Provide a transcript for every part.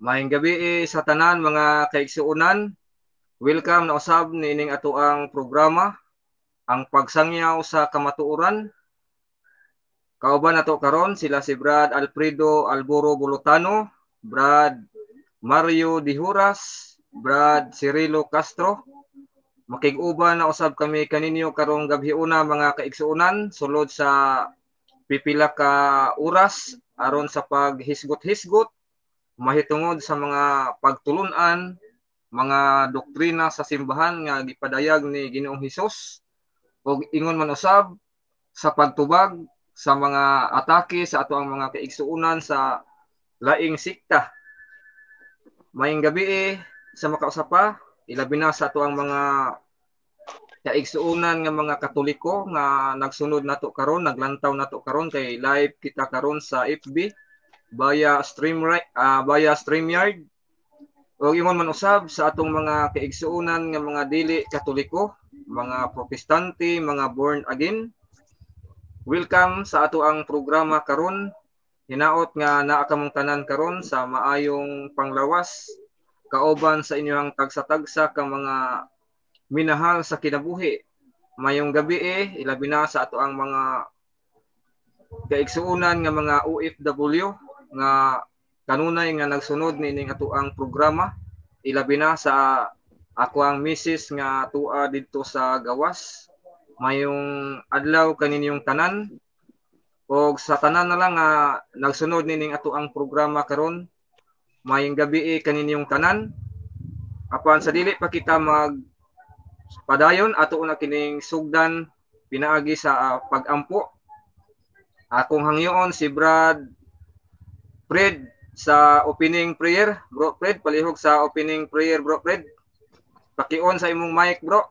Maayong gabi sa tanan mga kaigsuunan. Welcome na usab niining ato ang programa, ang pagsangyaw sa kamatuoran. Kauban nato karon sila si Brad Alfredo Alboro Bolotano, Brad Mario Dihuras, Brad Cirilo Castro. Makig-uban na usab kami kaninyo karong gabhiuna mga kaigsuunan sulod sa pipila ka oras aron sa paghisgot-hisgot mahitungod sa mga pagtulunan, mga doktrina sa simbahan nga gipadayag ni Ginoong Hesus ug ingon man usab sa pagtubag sa mga atake sa ato ang mga kaigsuunan sa laing sikta. Maayong gabi sa makausapa, ilabi na sa ato ang mga kaigsuunan nga mga Katoliko nga nagsunod nato karon, naglantaw nato karon kay live kita karon sa FB via StreamYard. O ingon man usab sa atong mga kaigsuunan nga mga dili Katoliko, mga Protestante, mga born again. Welcome sa ato ang programa karon. Hinaot nga naa kamong tanan karon sa maayong panglawas kauban sa inyong tagsa-tagsa ka mga minahal sa kinabuhi. Mayong gabi ilabi na sa ato ang mga kaigsuunan nga mga OFW nga kanunay nga nagsunod nining ato ang programa, ilabi na sa ako ang misis nga tua didto sa gawas. Mayong adlaw kaninyong tanan og sa tanan na lang nga nagsunod nining ato ang programa karon, mayong gabi kaninyong tanan. Apan sa dili pa kita mag padayon ato na kining sugdan pinaagi sa pagampo. Akong hangyoon si Brad Fred sa opening prayer. Bro Fred, palihog sa opening prayer, Bro Fred. Paki-on sa imong mic, bro.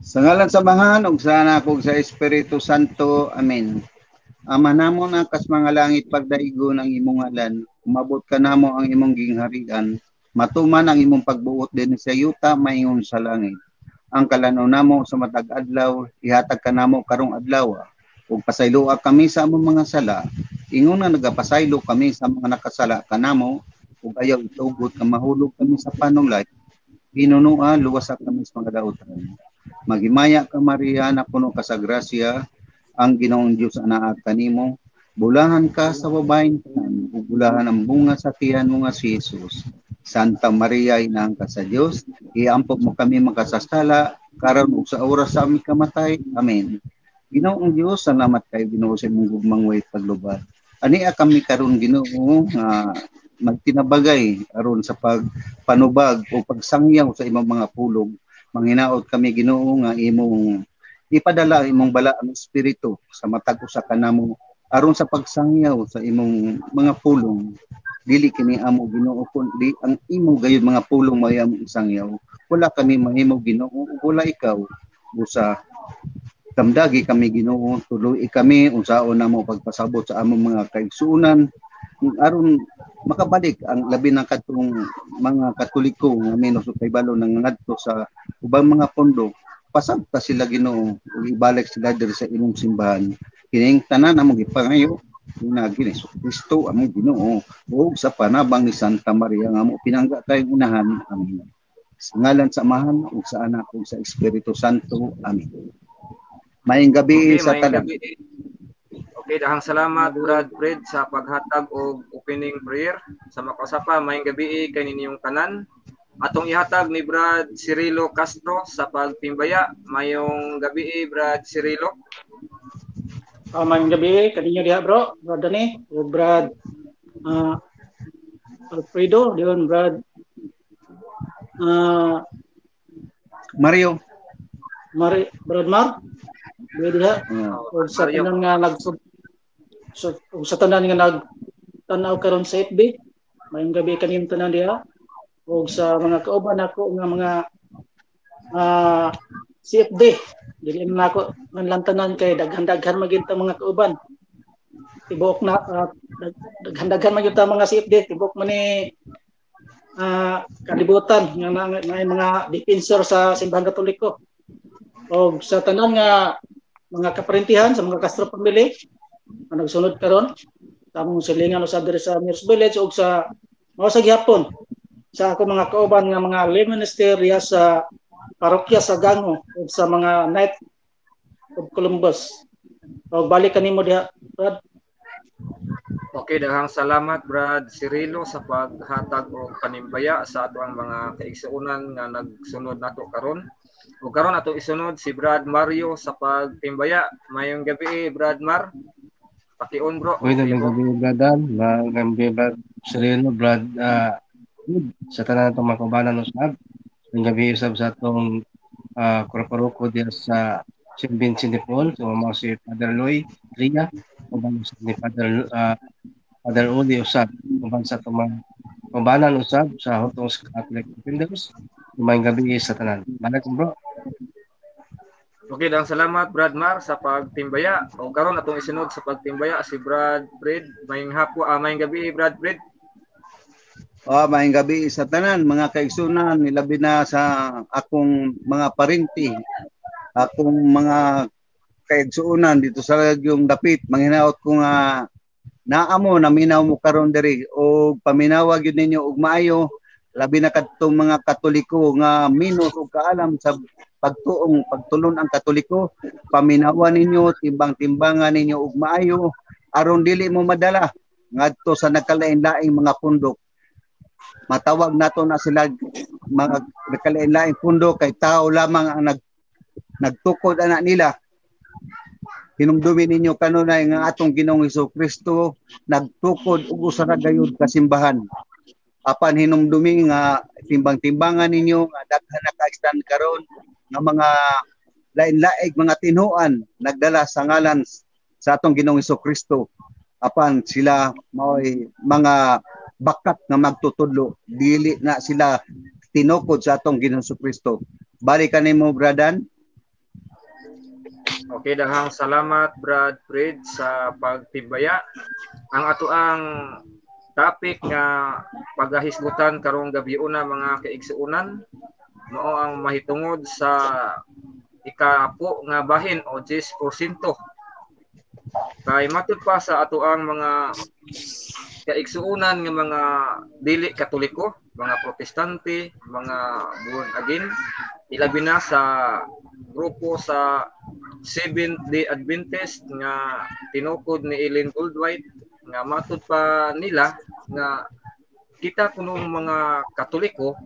Sa ngalan sa Amahan ug sa Anak ug sa Espiritu Santo. Amen. Ama namo na kas mga langit pagdaigon ang imong ngalan, umabot ka namo ang imong gingharian, matuman ang imong pagbuot din sa yuta maingon sa langit. Ang kalanaw namo sa matag adlaw ihatag ka namo karong adlaw. Ug pasayloa kami sa among mga sala, ingon nga nagapasaylo kami sa mga nakasala kanamo, ug ayaw itugot ka mahulog kami sa panulay. Hinunua luwas kami sa mga daotan. Magimaya ka Maria na puno ka sa grasya, ang Ginoong Dios anaa kanimo. Bulahan ka sa babaeng tanan, ug bulahan ang bunga sa tiyan mo nga si Jesus. Santa Maria inang ka sa Dios, iampog mo kami makasasala karon ug sa oras sa aming kamatay. Amen. Ginoong Dios, salamat kayo Ginoo sa imong gugmang way paglubad. Ania kami karon Ginoo nga magtinabagay aron sa pagpanubag o pagsangyaw sa imong mga pulong. Manghinaot kami Ginoo nga imong ipadala imong balaang espiritu sa matag usa kanamo aron sa pagsangyaw sa imong mga pulong. Dili kini amo Ginoo kundi ang imo gayud mga pulong mayam isangyaw. Wala kami mahimo Ginoo, wala ikaw. Busa damdagi kami Ginoo, tuloy kami unsaon namo pagpasabot sa among mga kaigsuonan aron makabalik ang labi ng katong mga Katoliko nga menos kay balo nang ngadto sa ubang mga pondo pasabta sila Ginoo ug ibalik sila diri sa imong simbahan kining tanan among gipangayo na Hesus Kristo among Ginoo ug sa panabang ni Santa Maria nga mo pinangga tayong unahan. Amen. Sa ngalan sa Amahan ug sa Anak ug sa Espiritu Santo. Amen. Maayong gabi sa tanan. Okay, dahang salamat Brad Fred sa paghatag og opening prayer. Sa makasapa, mayong gabi kay ninyong tanan. Atong ihatag ni Brad Cirilo Castro sa pagtimbaya. Mayong gabi Brad Cirilo. Mayong gabi kaninyo diha bro, Brad Dani, o Brad Alfredo, diyon Brad Mario. Brad Mar. Diha. O sa tanan nga sa tanan nga nagtanaw karon sa FB. Mayong gabi kaniyong tanan diha. O sa mga kauban ako nga mga CFD. Dili na ako ng tanan kay daghan-daghan magita mga kauban. Tibok na daghan-daghan magita mga CFD. Tibok man ni kalibutan nga mga defensor sa simbahan Katoliko. O sa tanan nga mga kaparintihan sa mga Castro family na nagsunod karon tamong silingan usab diri sa Mir's Village ug sa mao sa gihapon sa ako mga kauban nga mga lay ministerya sa parokya sa Gango ug sa mga Knight of Columbus. O balik kanimo diha Brad. Okay, dahang salamat Brad Cirilo sa paghatag og panimbaya sa ato ang mga kaigsuonan nga nagsunod nato karon. Ug karon ato isunod si Brad Mario sa pagtimbaya. Mayong gabi Brad Mar. Pakion bro. Uy, mayong gabi Bradan, mayong gabi Brad Cirilo, Brad sa tanan natong mga kaubanan usab. Mayong gabi usab sa atong korporoko diya sa St. Vincent de Paul, so mga si Father Loy Ria, uban ni Father Uli usab, uban sa atong mga kaubanan usab sa Hotong Catholic Defenders. Mayong gabi sa tanan. Balik bro. Okay, dahang salamat Brad Mar sa pagtimbaya. O karon atong isunod sa pagtimbaya si Brad Fred. Mayong gabi Brad Fred. Mayong gabi sa tanan mga kaigsunan nilabi na sa akong mga parinti, akong mga kaigsunan dito sa Lagyong Dapit. Manghinaot ko nga naamo naminaw mo karon diri o paminawag yun ninyo og maayo labi na kadtong mga Katoliko nga minos og kaalam sa pagtulon ang Katoliko, paminawan ninyo, timbang-timbangan ninyo og maayo aron dili mo madala ngadto sa nagkalain-laing mga pundok. Matawag nato na sila mga nagkalain-laing pundok kay tao lamang ang nagtukod anak nila. Hinumdumi ninyo kanunay nga atong Ginoong Hesukristo nagtukod og usa ra gayud ka simbahan. Apan hinumdumi nga timbang-timbangan ninyo nga daghan na ka-stand karon nga mga lain-laig mga tinhuan nagdala sa ngalan sa atong Ginoong Hesukristo. Apan sila mao'y mga bakat nga magtutudlo, dili na sila tinukod sa atong Ginoong Hesukristo. Balikan nimo Bradan. Okay, dahang salamat Brad Fred sa pagtibaya. Ang ato ang topic nga pagahisgutan karong gabi una mga kaigsuonan mao ang mahitungod sa ikapo nga bahin o 10%. Kay matud pa sa ato ang mga kaigsuonan nga mga dili Katoliko, mga Protestante, mga born again, ilabi na sa grupo sa Seventh-day Adventist nga tinukod ni Ellen Goldwhite nga matud pa nila nga kita kunong mga Katoliko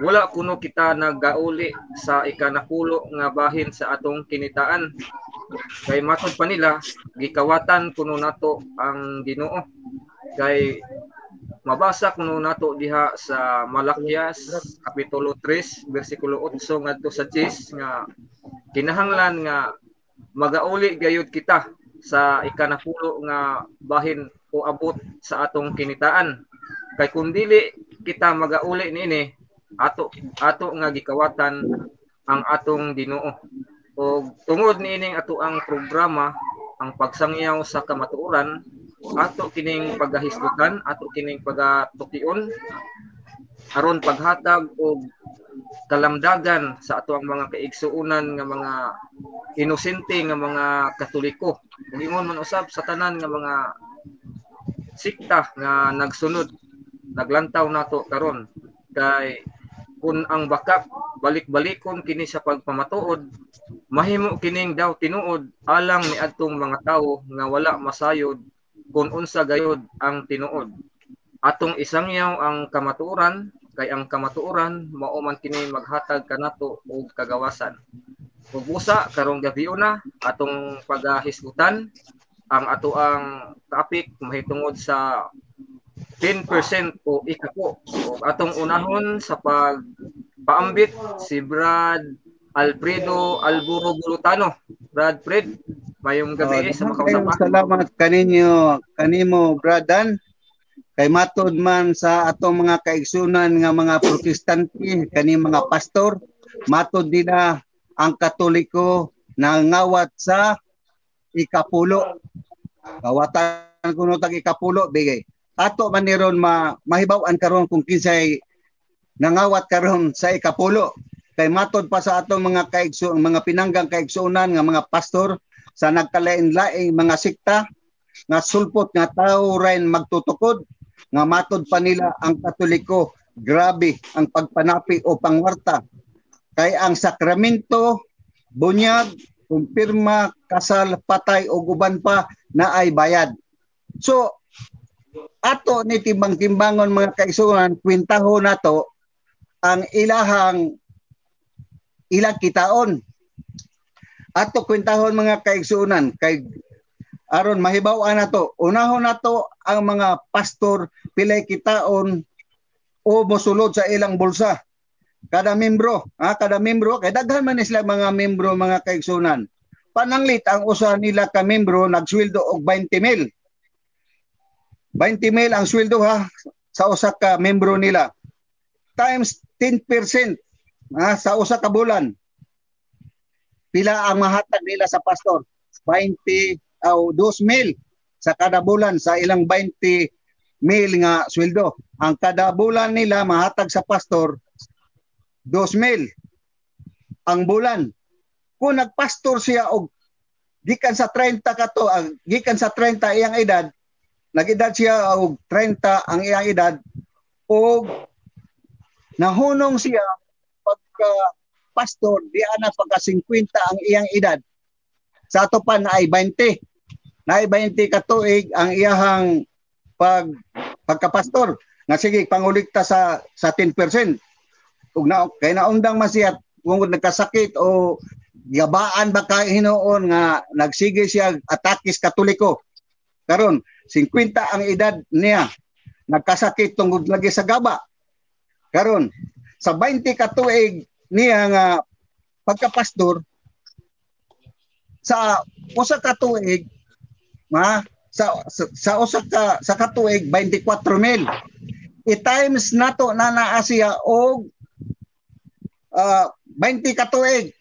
wala kuno kita nagauli sa ikanapulo nga bahin sa atong kinitaan. Kay matud pa nila gikawatan kuno nato ang Ginoo. Kay mabasa kuno nato diha sa Malakias kapitulo 3 bersikulo 8 ngadto sa 10 nga kinahanglan nga magauli gayud kita sa ikanapulo nga bahin o abot sa atong kinitaan. Kay kung dili kita magauli niini ato nga gikawatan ang atong Ginoo. O tungod niining ato ang programa ang pagsangyaw sa kamatuoran ato kining pagahisgutan, ato kining pagatukion aron paghatag og kalamdagan sa ato ang mga kaigsuunan nga mga inosente nga mga Katoliko. Ug ingon man usab sa tanan nga mga sikta nga nagsunod, naglantaw nato karon kay kung ang bakak balik-balikon kini sa pagpamatuod, mahimo kining daw tinuod alang ni adtong mga tawo nga wala masayod kung unsa gayud ang tinuod. Atong isangyaw ang kamatuoran kay ang kamatuoran mao man kini maghatag kanato og kagawasan. Ug busa karong gabi na atong pagahisgutan ang ato ang topic mahitungod sa 10% o ikako. O atong unahon sa pagpaambit si Brad Alfredo Alburo Bulutano. Brad Fred, mayong gabi sa makausap. Salamat kanimo Bradan. Kay matod man sa atong mga kaigsunan nga mga protestante, kani mga pastor, matod nila ang Katoliko na ngawat sa ikapulo. Kawatan kuno tag ikapulo bigay. Ato man ni ron mahibaw-an karon kung kinsay nangawat karon sa ikapulo. Kay matod pa sa atong mga mga pinanggang kaigsunan nga mga pastor sa nagkalain-laing mga sikta nga sulpot nga tao rin magtutukod nga matod pa nila ang Katoliko, grabe ang pagpanapi o pangwarta. Kay ang sakramento, bunyag, kumpirma, kasal, patay o guban pa na ay bayad. So, ato ni timbang-timbangon mga kaigsunan, kwintaho nato ang ilang kitaon. Ato kwintahon mga kaigsunan kay aron mahibaw-an nato, unahon nato ang mga pastor pilay kitaon o mosulod sa ilang bulsa. Kada membro kay daghan man sila mga membro mga kaigsunan. Pananglit ang usa nila ka membro nagsweldo og 20,000. 20,000 ang sweldo sa usa ka membro nila. Times 10% sa usa ka bulan. Pila ang mahatag nila sa pastor? 2,000 sa kada bulan sa ilang 20,000 nga sweldo. Ang kada bulan nila mahatag sa pastor 2,000 ang bulan. Kung nagpastor siya og gikan sa 30 gikan sa 30 iyang edad, nag-edad siya og 30 ang iyang edad og nahunong siya pagka pastor di ana pagka 50 ang iyang edad. Sa ato pa na ay 20. Na ay 20 ka tuig ang iyahang pagkapastor. Nga sige pangulikta sa 10%. Ug kay naundang man siya kung nagkasakit o gabaan ba ka Hinoon nga nagsige siya atakis Katoliko. Karon 50 ang edad niya. Nagkasakit tungod lagi sa gaba. Karon sa 20 ka tuig niya nga pagkapastor sa usa ka tuig sa usa ka sa katuig 24,000. I-times nato na naa siya og 20 ka tuig.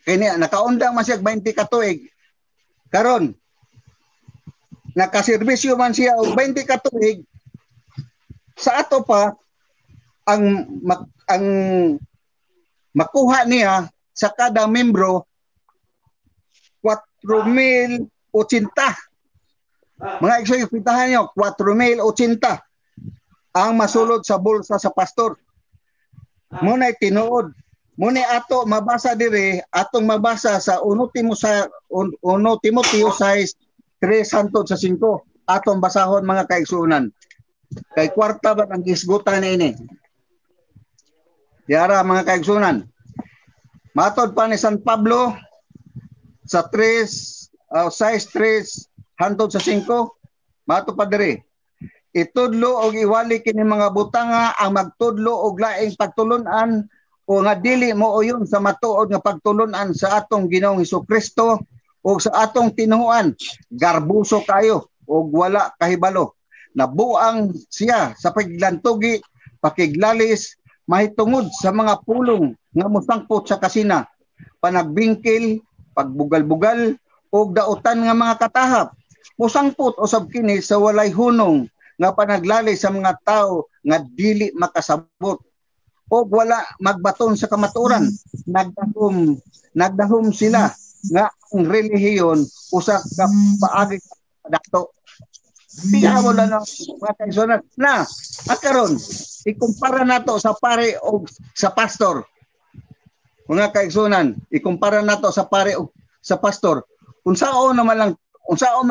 Kini nakaundang man siya 20 ka tuig. Karon nakaserbisyo man siya og 20 ka tuig. Sa ato pa ang makuha niya sa kada membro 4,080. Mga igsoy, pintahan nyo, 4,080 ang masulod sa bulsa sa pastor. Muna'y tinuod. Muna'y ato mabasa dire, atong mabasa sa 1 Timoteo 6:3-5. Atong basahon mga kaigsunan. Kay kwarta ba ang gisgutan na ini? Yara mga kaigsunan. Matod pa ni San Pablo sa 6:3-5, mato pa dire. Itudlo og iwali kini mga butanga ang magtudlo og laing pagtulunan o nga dili mo uyon sa matuod nga pagtulunan sa atong Ginoong Hesukristo o sa atong tinuoan. Garbuso kayo og wala kahibalo. Nabuang siya sa paglantugi, pakiglalis, mahitungod sa mga pulong nga musangpot sa kasina, panagbingkil, pagbugal-bugal og dautan nga mga katahap, Musangpot usab kini sa walay hunong nga panaglalay sa mga tao nga dili makasabot o wala magbaton sa kamatuoran. Nagdahom sila nga ang relihiyon usa ka paagi dato. Piya mo lang ng mga kaigsunan na karon ikumpara nato sa pare o sa pastor. Mga kaigsunan, ikumpara nato sa pare o sa pastor. Unsaon man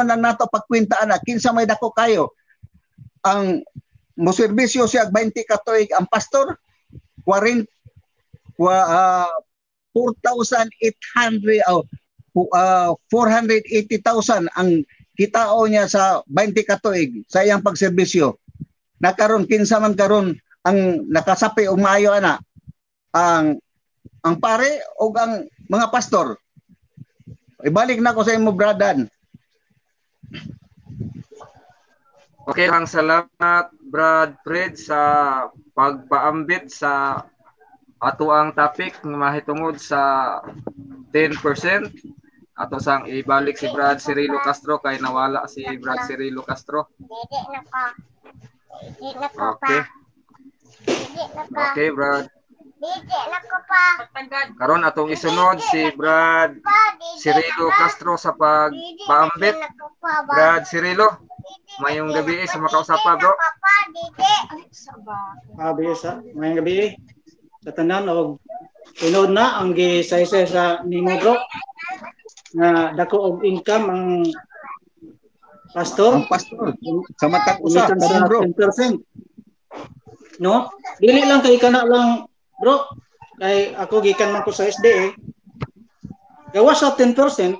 lang nato pagkwintaan na kinsa may dako kayo ang moserbisyo siya 20 ka tuig ang pastor 4,800 480,000 ang kitao niya sa 20 ka tuig sa iyang pagserbisyo. Nakaron kinsa man karon ang nakasapi og maayo ana ang pare o ang mga pastor. Ibalik na ko sa imo bradan. Okay, ang salamat Brad Fred sa pagpaambit sa ato ang topic nga mahitungod sa 10%. Ato sang ibalik si Brad Cirilo Castro kay nawala si Brad Cirilo Castro. Okay. Okay, Brad. Karon atong isunod si Brad Cirilo Castro sa pagpaambit. Brad Cirilo, mayong gabi sa makausapa, bro. Mayong gabi sa tanan og tunod na ang gisaysa sa nimo bro nga dako og income ang pastor. Ang pastor sa matag usa Sa bro. 10%. No? Dili lang kay kana lang bro. Kay ako gikan man ko sa SDA. Gawas sa 10%.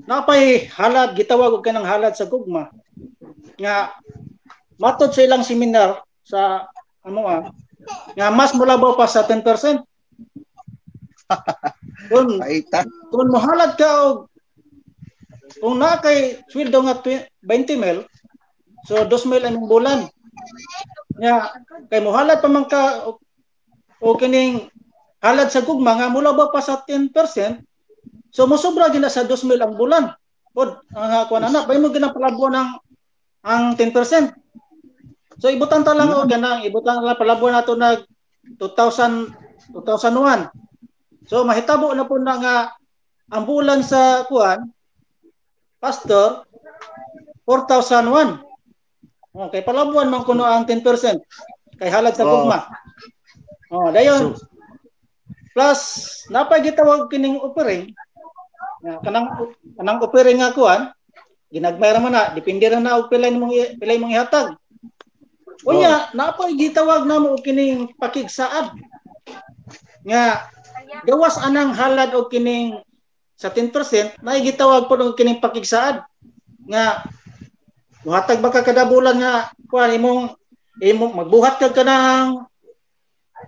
Napay halad gitawag og kanang halad sa gugma. Nga matod sa ilang seminar sa nga mas mulabaw pa sa 10%. Kung mohalad ka og kung na kay sweldo nga 20 mil, so 2 mil ang bulan. Nga kay mohalad pa man ka o kining halad sa gugma nga mulabaw pa sa 10%, so mosobra gina sa 2 mil ang bulan. Pod ang kuan ana, bay mo ginapalabo ng ang 10%. So ibutan ta lang og ganang ibutan lang palabo nato nag 2001. So mahitabo na po na nga ang bulan sa kuan pastor 4,001. Okay, palabuan man kuno ang 10% kay halad sa gugma. Oh, dayon. Plus napay gitawag kining offering. Kanang offering nga kuan ginagmayra man na depende ra na og pilay mong ihatag. Unya, napay gitawag namo og kining pakigsaad. Nga gawas anang halad og kining sa 10%, na gitawag po og kining pakigsaad. Nga buhatag ba ka kada bulan nga kuan imong magbuhat ka kanang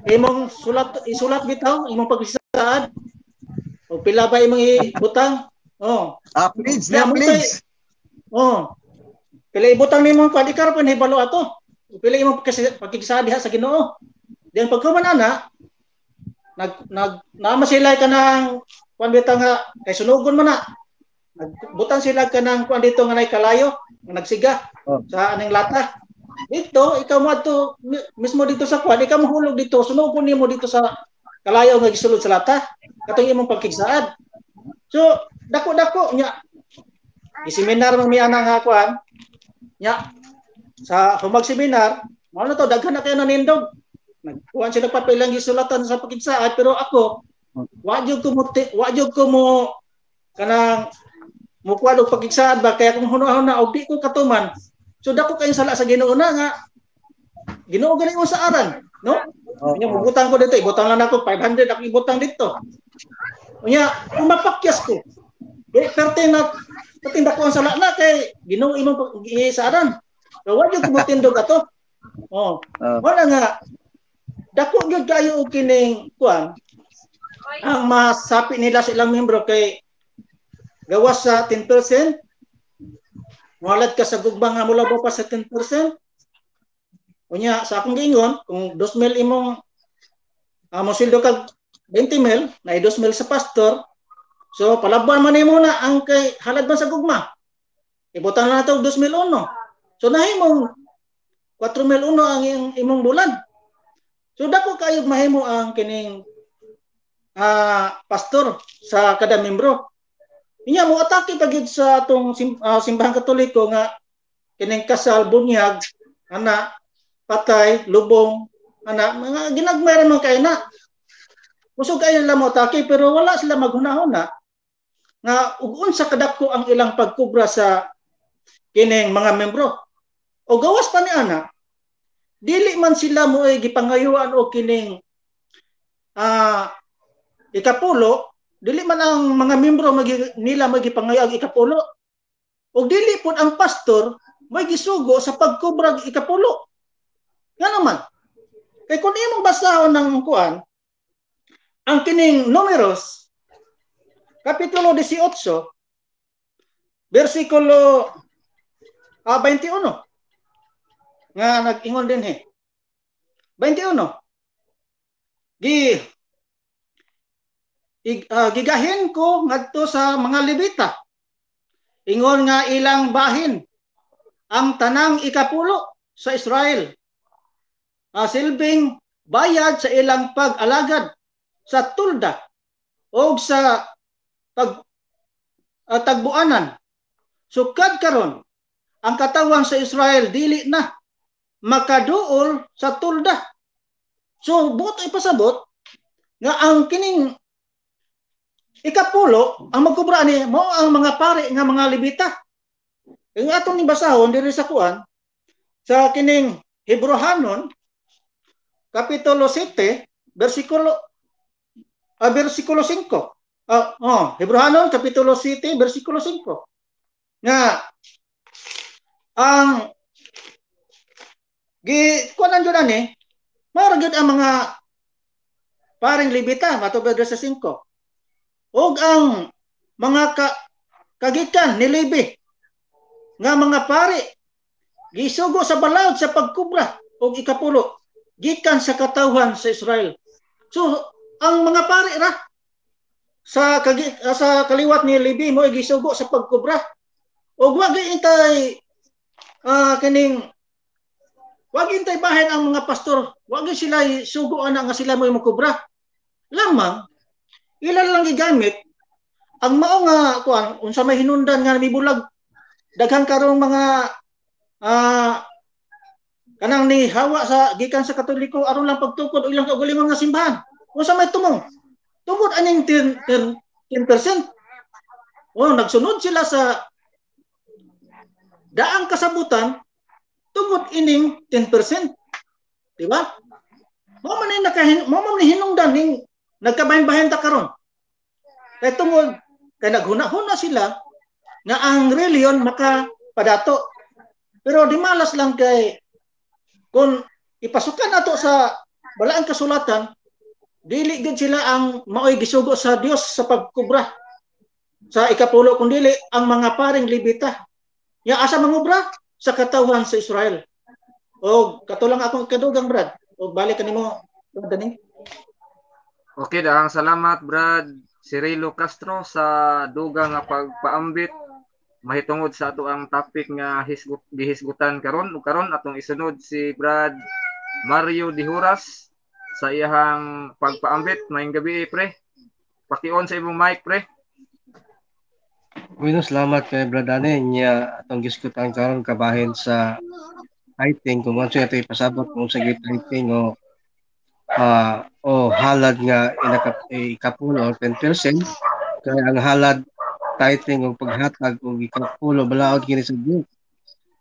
imong isulat bitaw imong pakigsaad. O pila ba imong ibutang? Oh. Please, please. Oh. Pila ibutang nimo kuan ikar pa hibalo ato. Pila imong pakigsaad diha sa Ginoo. Then pagkuman ana nama sila kanang kuan bitaw nga kay sunugon man na. Nagbutang sila kanang kuan dito nga nay kalayo, nga nagsiga sa aning lata. Dito ikaw mo adto mismo dito sa kuan, ikaw mahulog dito, sunugon nimo dito sa kalayo nga gisulod sa lata. Katong imong pakigsaad. So dako-dako nya iseminar man mi ana nga kuan nya sa humag seminar, mo na to daghan na kayo nanindog. Nagkuhan sila papilang gisulatan sa pakigsaad pero ako wa jud ko mo kanang mukuha og pakigsaad ba kaya kung hunahuna og di ko katuman. So dako kay sala sa Ginoo na nga Ginoo gani mo sa aran, no? Unya bubutang ko dito, ibutang lang ako 500 ako ibutang dito. Unya mapakyas ko. Perting dako ang sala na kay Ginoo imong sa aran. So wa jud ko motindog ato. Wala nga dako gyud kayo og kining kuan. Ang masapi nila sa ilang membro kay gawas sa 10%. Muhalad ka sa gugma nga mula pa sa 10%. Unya sa akong giingon kung 2,000 imong mosildo kag 20,000 na 2,000 sa pastor. So palaban man nimo na ang kay halad man sa gugma. Ibutan na nato 2001. So nahimong 4,001 ang imong bulan. So dako kayo mahimo ang kining pastor sa kada membro. Inya mo atake pagid sa atong simbahan Katoliko nga kining kasal, bunyag, ana, patay, lubong, ana, mga ginagmayran man kay na. Kusog kayo lang mo atake pero wala sila maghunahuna nga ug unsa kadako ang ilang pagkubra sa kining mga membro. O gawas pa ni ana, dili man sila mo ay gipangayuan o kining ikapulo, dili man ang mga membro nila magipangayo ang ikapulo. O dili pud ang pastor may gisugo sa pagkubra ikapulo. Nga naman. Kay kung imong basahon ng kuan, ang kining Números kapitulo 18 bersikulo 21 nga nag-ingon din 21 gigahin ko ngadto sa mga Levita ingon nga ilang bahin ang tanang ikapulo sa Israel silbing bayad sa ilang pag-alagad sa tulda o sa tagbuanan. Sukad karon ang katawan sa Israel dili na makaduol sa tulda. So buot ipasabot nga ang kining ikapulo ang magkubra ni mo ang mga pari nga mga Levita. Ang atong nibasahon diri sa kuan sa kining Hebrehanon kapitulo 7 bersikulo 5. Hebrehanon kapitulo 7 bersikulo 5. Nga ang kuanan jud ani mao gyud ang mga paring Levita matubag sa 5. Og ang mga kagikan ni Levi nga mga pari gisugo sa balawd sa pagkubra og ikapulo gikan sa katawhan sa Israel. So ang mga pari ra sa kaliwat ni Levi mo gisugo sa pagkubra og wag intay kining wag intay bahin ang mga pastor, wag sila sugo ana nga sila mo makubra. Lamang ilan lang gigamit ang mao nga kuan unsa may hinundan nga mibulag daghan karong mga kanang ni hawa sa gikan sa Katoliko aron lang pagtukod o ilang kaugalingon nga simbahan. Unsa may tumong? Tungod aning 10%. Nagsunod sila sa daang kasabutan tungod ining 10%. Di ba? Mo man hinungdan ning nagkabahin-bahin ta karon. Kay tungod kay naghuna-huna sila nga ang reliyon makapadato. Pero di malas lang kay kung ipasukan nato sa balaang kasulatan, dili gid sila ang maoy gisugo sa Dios sa pagkubra sa ikapulo kun dili ang mga paring Levita. Ya asa mangubra sa katawhan sa Israel. O katulang akong kadugang Brad. O balik kanimo Dani. Okay, dahang salamat Brad Cirilo Castro sa dugang nga pagpaambit mahitungod sa ato ang topic nga gihisgutan karon ug karon atong isunod si Brad Mario Dihuras sa iyahang pagpaambit. Maayong gabi pre. Paki-on sa imong mic pre. Bueno, salamat kay Brad Dani niya atong gisgutan karon kabahin sa tithing kung ano ito ipasabot kung sa tithing o halad nga ikapulo or 10% kaya ang halad tithing o paghatag o ikapulo balaod kini sa Dios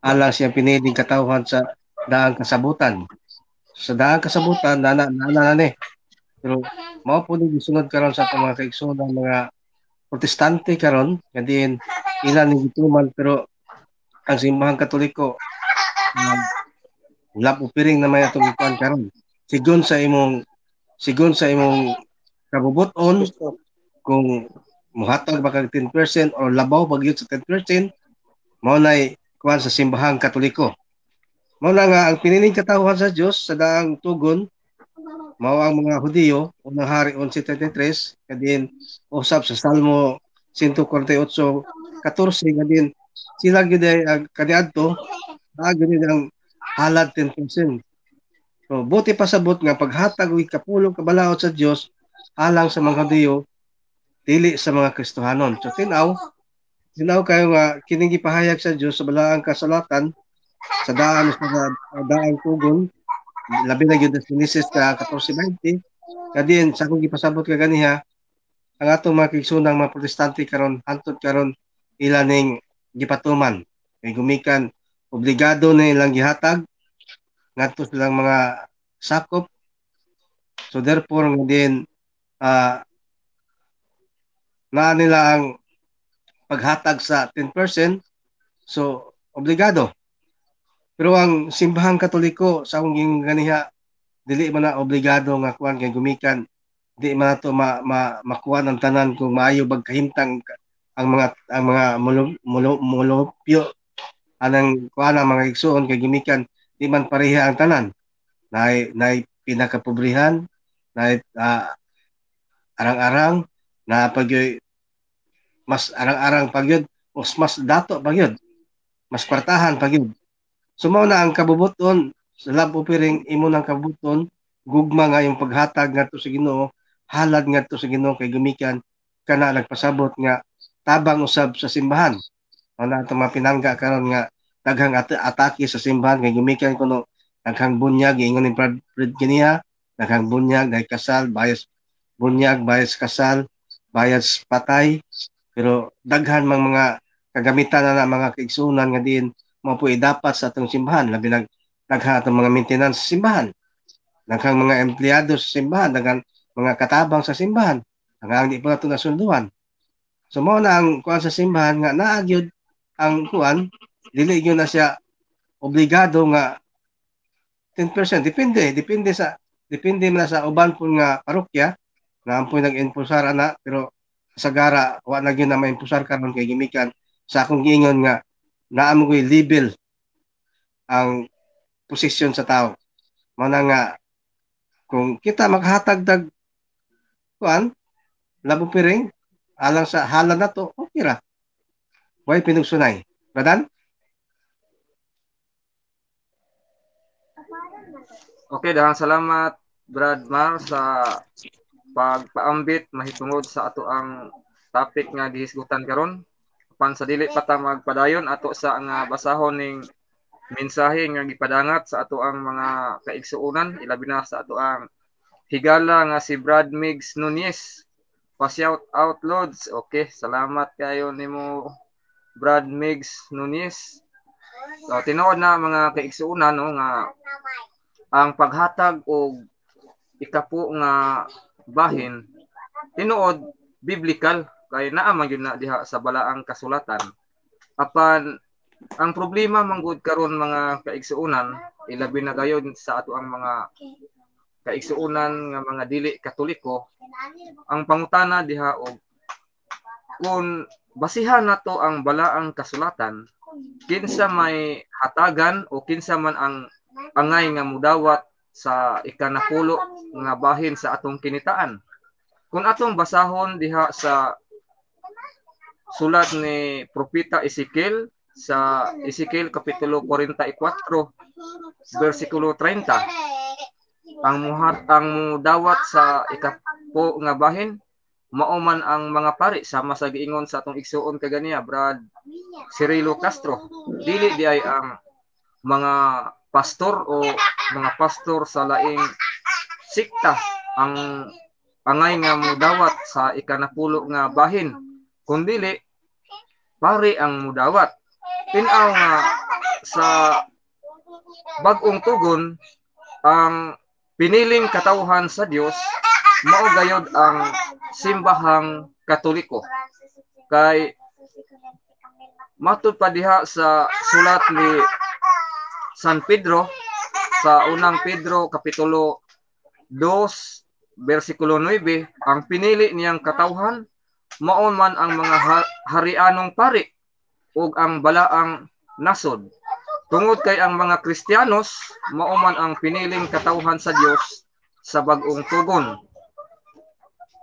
alang siyang piniling katawhan sa daang kasabutan. Sa daang kasabutan nana ni pero mao po ni gisunod karon sa atong mga kaigsunan mga protestante karon kadin ilan ni gituman pero ang simbahan Katoliko lapupiring na may atong ikuan karon sigon sa imong kabubuton kung muhatag ba kag 10% or labaw bagyod sa 10% mao nay kuan sa simbahan Katoliko. Mao na nga ang piniling katawhan sa Dios sa daang tugon mao ang mga Hudiyo unang Hari 11:33 kadin usab sa Salmo 148:14 nga din sila gyud ay kaniadto gyud ang halad 10%. So buti pasabot nga paghatag og kapulong kabalaod sa Dios alang sa mga Hudiyo dili sa mga Kristohanon. So tinaw kayo nga kining gipahayag sa Dios sa balaang kasulatan sa daan tugon labi na gyud sa Genesis 14:20 kadin sa akong gipasabot ka ganiha ang atong mga kigsunang mga protestante karon hantod karon ila ning gipatuman kay gumikan obligado na ilang gihatag ngadto silang mga sakop. So therefore din na nila ang paghatag sa 10%, so obligado. Pero ang simbahang Katoliko sa akong ganiha dili man na obligado nga kuan kay gumikan di man nato makuha ang tanan kung maayo bag kahimtang ang mga mulupyo anang kuan ang mga igsoon kay gumikan di man pareha ang tanan. Nay pinakapobrihan, nay arang-arang na pagyoy mas arang-arang pagyud mas dato pagyud mas kwartahan pagyud. Sumaw na ang kabubuton sa love offering imo nang kabubuton gugma nga yung paghatag ngadto sa Ginoo halad ngadto sa Ginoo kay gumikan kana nagpasabot nga tabang usab sa simbahan. Ana ato mapinangga karon nga daghang atake sa simbahan kay gumikan kuno daghang bunyag ingon ni Brad giniha daghang bunyag dahil kasal bias bunyag bias kasal bias patay pero daghan mga kagamitan na mga kaigsunan nga din mo po dapat sa atong simbahan labi daghang atong mga maintenance sa simbahan daghang mga empleyado sa simbahan daghang mga katabang sa simbahan ang di pa nato nasunduan. So mao na ang kuan sa simbahan nga naagyod ang kuan dili gyud na siya obligado nga 10%. Depende man sa uban po nga parokya na ampoy nag-impulsar ana pero sagara wa na gyud na maimpulsar karon kay gimikan sa akong giingon nga naa mo koy label ang posisyon sa tao. Mao na nga kung kita maghatag dag kuan labo piring alang sa halad nato okay ra. Way pinugsunay. Badan? Okay, daghang salamat Brad Mar sa pagpaambit mahitungod sa ato ang topic nga gihisgutan karon. Apan sa dili pa ta magpadayon ato sa nga basahon ning mensahe nga gipadangat sa ato ang mga kaigsuonan ilabi na sa ato ang higala nga si Brad Migs Nunez. Pa-shout out Lods. Okay, salamat kayo nimo Brad Migs Nunez. So tinuod na mga kaigsuonan no nga ang paghatag og ikapo nga bahin tinuod biblical kay naa man gyud na diha sa balaang kasulatan. Apan ang problema manggod karon mga kaigsuonan ilabi na gayon sa ato ang mga kaigsuonan nga mga dili Katoliko ang pangutana diha og kung basihan nato ang balaang kasulatan kinsa may hatagan o kinsa man ang angay nga mudawat sa ikanapulo nga bahin sa atong kinitaan. Kung atong basahon diha sa sulat ni Propeta Ezekiel sa Ezekiel kapitulo 44 bersikulo 30 ang mudawat sa ikapo nga bahin mao man ang mga pari sama sa giingon sa atong igsuon kaganiya Brad Cirilo Castro dili di ay ang mga pastor o mga pastor sa laing sikta ang angay nga mudawat sa ikanapulo nga bahin kundili pari ang mudawat. Tinaw nga sa bag-ong tugon ang piniling katawhan sa Dios mao gayod ang simbahang Katoliko kay matud pa diha sa sulat ni San Pedro sa unang Pedro kapitulo 2 bersikulo 9 ang pinili niyang katawhan mao man ang mga harianong pari ug ang balaang nasod tungod kay ang mga Kristiyanos mao man ang piniling katawhan sa Dios sa bag-ong tugon.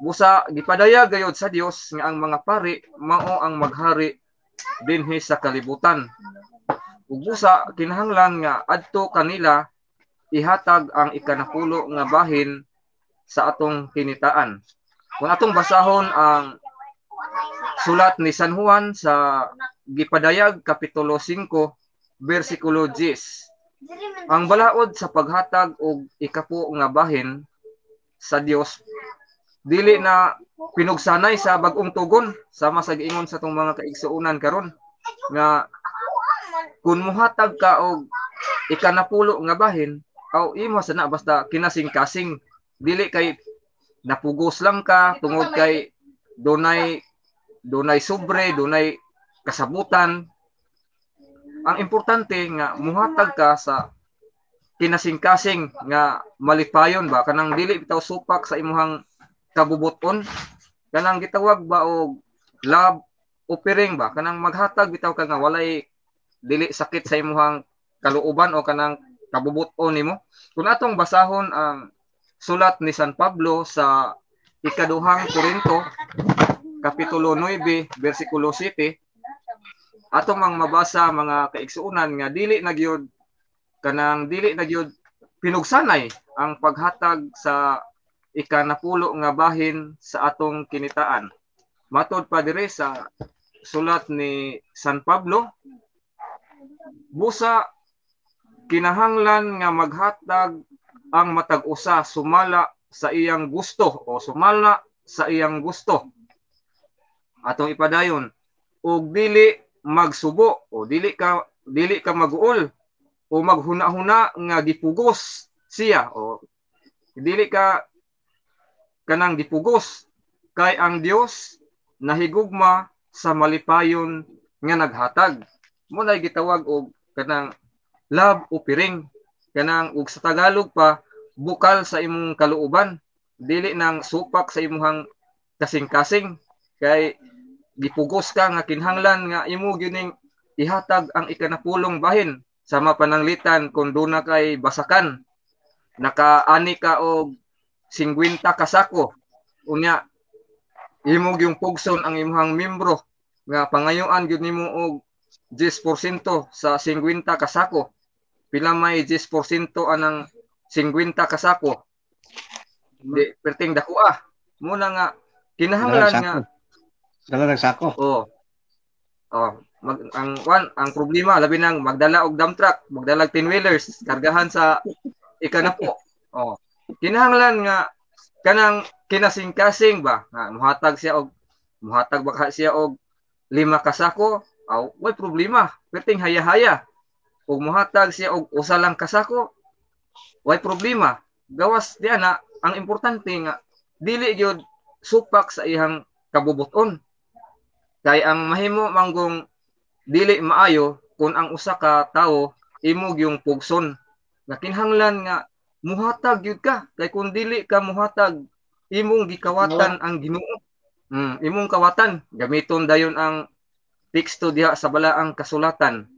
Busa gipadayag gayud sa Dios nga ang mga pari mao ang maghari dinhi sa kalibutan. Ug busa kinahanglan nga adto kanila ihatag ang ikanapulo nga bahin sa atong kinitaan. Kung atong basahon ang sulat ni San Juan sa gipadayag kapitulo 5 bersikulo 10, ang balaod sa paghatag og ikapo nga bahin sa Dios dili na pinugsanay sa bag-ong tugon, sama sa giingon sa tong mga kaigsuonan karon nga kun muhatag ka og ikanapulo nga bahin aw imo sana basta kinasing-kasing, dili kay napugos lang ka tungod kay dunay sobre, dunay kasabutan. Ang importante nga muhatag ka sa kinasing-kasing nga malipayon ba, kanang dili bitaw supak sa imuhang kabubuton, kanang gitawag ba og love offering ba, kanang maghatag bitaw ka nga walay dili sakit sa imuhang kaluuban o kanang kabubuton nimo. Kung atong basahon ang sulat ni San Pablo sa ikaduhang Korinto kapitulo 9 bersikulo 7, atong mang mabasa mga kaigsuonan nga dili na gyud pinugsanay ang paghatag sa ikanapulo nga bahin sa atong kinitaan. Matod pa dire sa sulat ni San Pablo, busa kinahanglan nga maghatag ang matag usa sumala sa iyang gusto o sumala sa iyang gusto. Atong ipadayon, ug dili magsubo o dili ka maguol o maghuna-huna nga gipugos siya o dili ka kanang gipugos, kay ang Dios nahigugma sa malipayon nga naghatag. Mo na gitawag og kanang love offering, kanang ug sa Tagalog pa bukal sa imong kaluuban, dili nang supak sa imong kasing-kasing, kay gipugos ka nga kinahanglan nga imo gyuning ihatag ang ikanapulong bahin sa mapananglitan kung duna kay basakan, nakaani ka og 50 ka sako, unya imo gyung pugson ang imong membro nga pangayoan gyud nimo og 10% sa 50 ka sako. Pila may 10% anang 50 ka sako? Di perting dakuha. Muna nga kinahanglan nga dala ng sako. Ang problema labi nang magdala og dump truck, magdala 10 wheelers, kargahan sa ikanapo. Kinahanglan nga kanang kinasing-kasing ba nga muhatag ba siya og 5 ka sako, way problema, perting haya-haya. Ug muhatag siya og usa lang ka sako, way problema. Gawas diya na ang importante nga dili gyud supak sa iyang kabubuton. Kay ang mahimo manggong dili maayo kung ang usa ka tawo imo gyung pugson. Nga kinahanglan nga muhatag gyud ka, kay kung dili ka muhatag imong gikawatan ang Ginoo. Imong kawatan gamiton dayon ang teksto diha sa balaang kasulatan.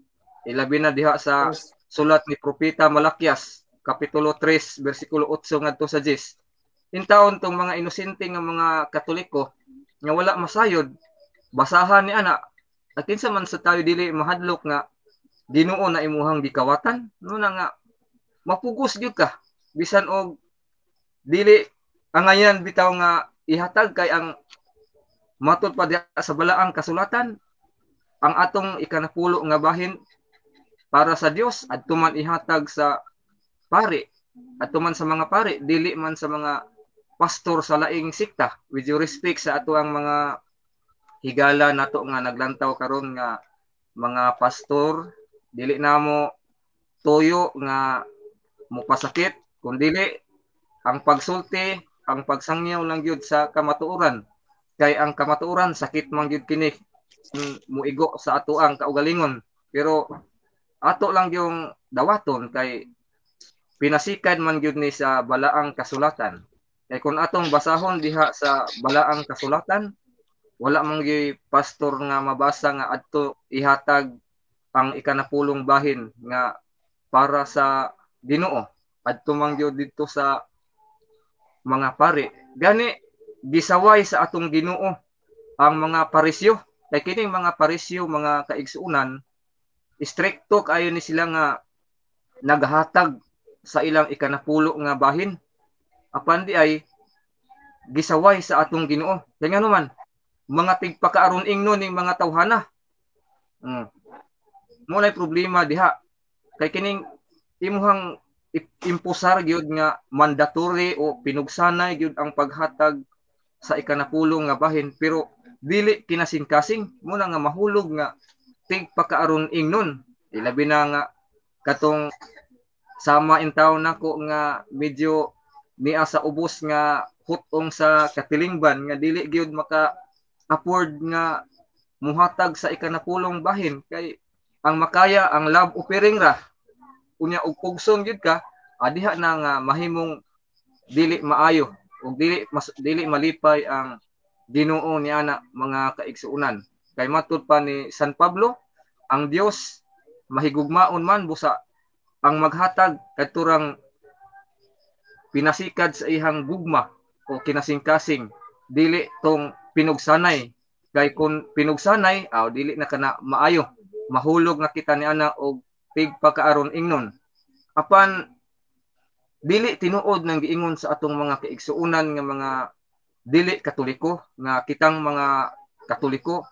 Ilabi na diha sa sulat ni Propeta Malakias kapitulo 3 bersikulo 8 ngadto sa 10. Intaon tong mga inosente nga mga Katoliko nga wala masayod, basahan ni ana at kinsa man sa tayo dili mahadlok nga Ginoo na imuhang gikawatan, no na nga mapugos gyud ka bisan og dili angayan bitaw nga ihatag, kay ang matod pa diha sa balaang kasulatan ang atong ikanapulo nga bahin para sa Dios adto man ihatag sa pari, adto man sa mga pari, dili man sa mga pastor sa laing sikta, with due respect sa ato ang mga higala nato nga naglantaw karon nga mga pastor, dili na mo toyo nga mupasakit, kun dili ang pagsulti, ang pagsangyaw lang gyud sa kamatuoran, kay ang kamatuoran sakit man gyud kini muigo sa ato ang kaugalingon, pero ato lang yung dawaton kay pinasikad man gyud ni sa balaang kasulatan. Kay kung atong basahon diha sa balaang kasulatan, wala man gyud pastor nga mabasa nga adto ihatag ang ikanapulong bahin nga para sa Ginoo, adto man gyud dito sa mga pari. Gani gisaway sa atong Ginoo ang mga parisyo. Kay kining mga parisyo, mga kaigsuunan, stricto kayo ni sila nga naghatag sa ilang ikanapulo nga bahin. Apan di ay gisaway sa atong Ginoo. Kaya nga naman, mga tigpakaaron ingnon ning mga tawhana. Mulay problema diha. Kay kining imuhang impusar gyud nga mandatory o pinugsanay gyud ang paghatag sa ikanapulo nga bahin, pero dili kinasing-kasing muna nga mahulog nga tigpakaaron ingnon. Ilabi na nga katong sama intaw nako nga medyo niya sa ubos nga hutong sa katilingban nga dili gyud maka afford nga muhatag sa ikanapulong bahin, kay ang makaya ang love offering ra unya og pugsong gyud ka, diha na nga mahimong dili maayo ug dili malipay ang Ginoo niya na mga kaigsuunan. Kay matud pa ni San Pablo, ang Dios mahigugmaon man busa ang maghatag kadturang pinasikad sa ihang gugma o kinasing-kasing, dili tong pinugsanay. Kay kung pinugsanay, dili na kana maayo, mahulog na kita ni ana og pigpakaaron ingnon. Apan dili tinuod ng giingon sa atong mga kaigsuunan nga mga dili Katoliko, nga kitang mga Katoliko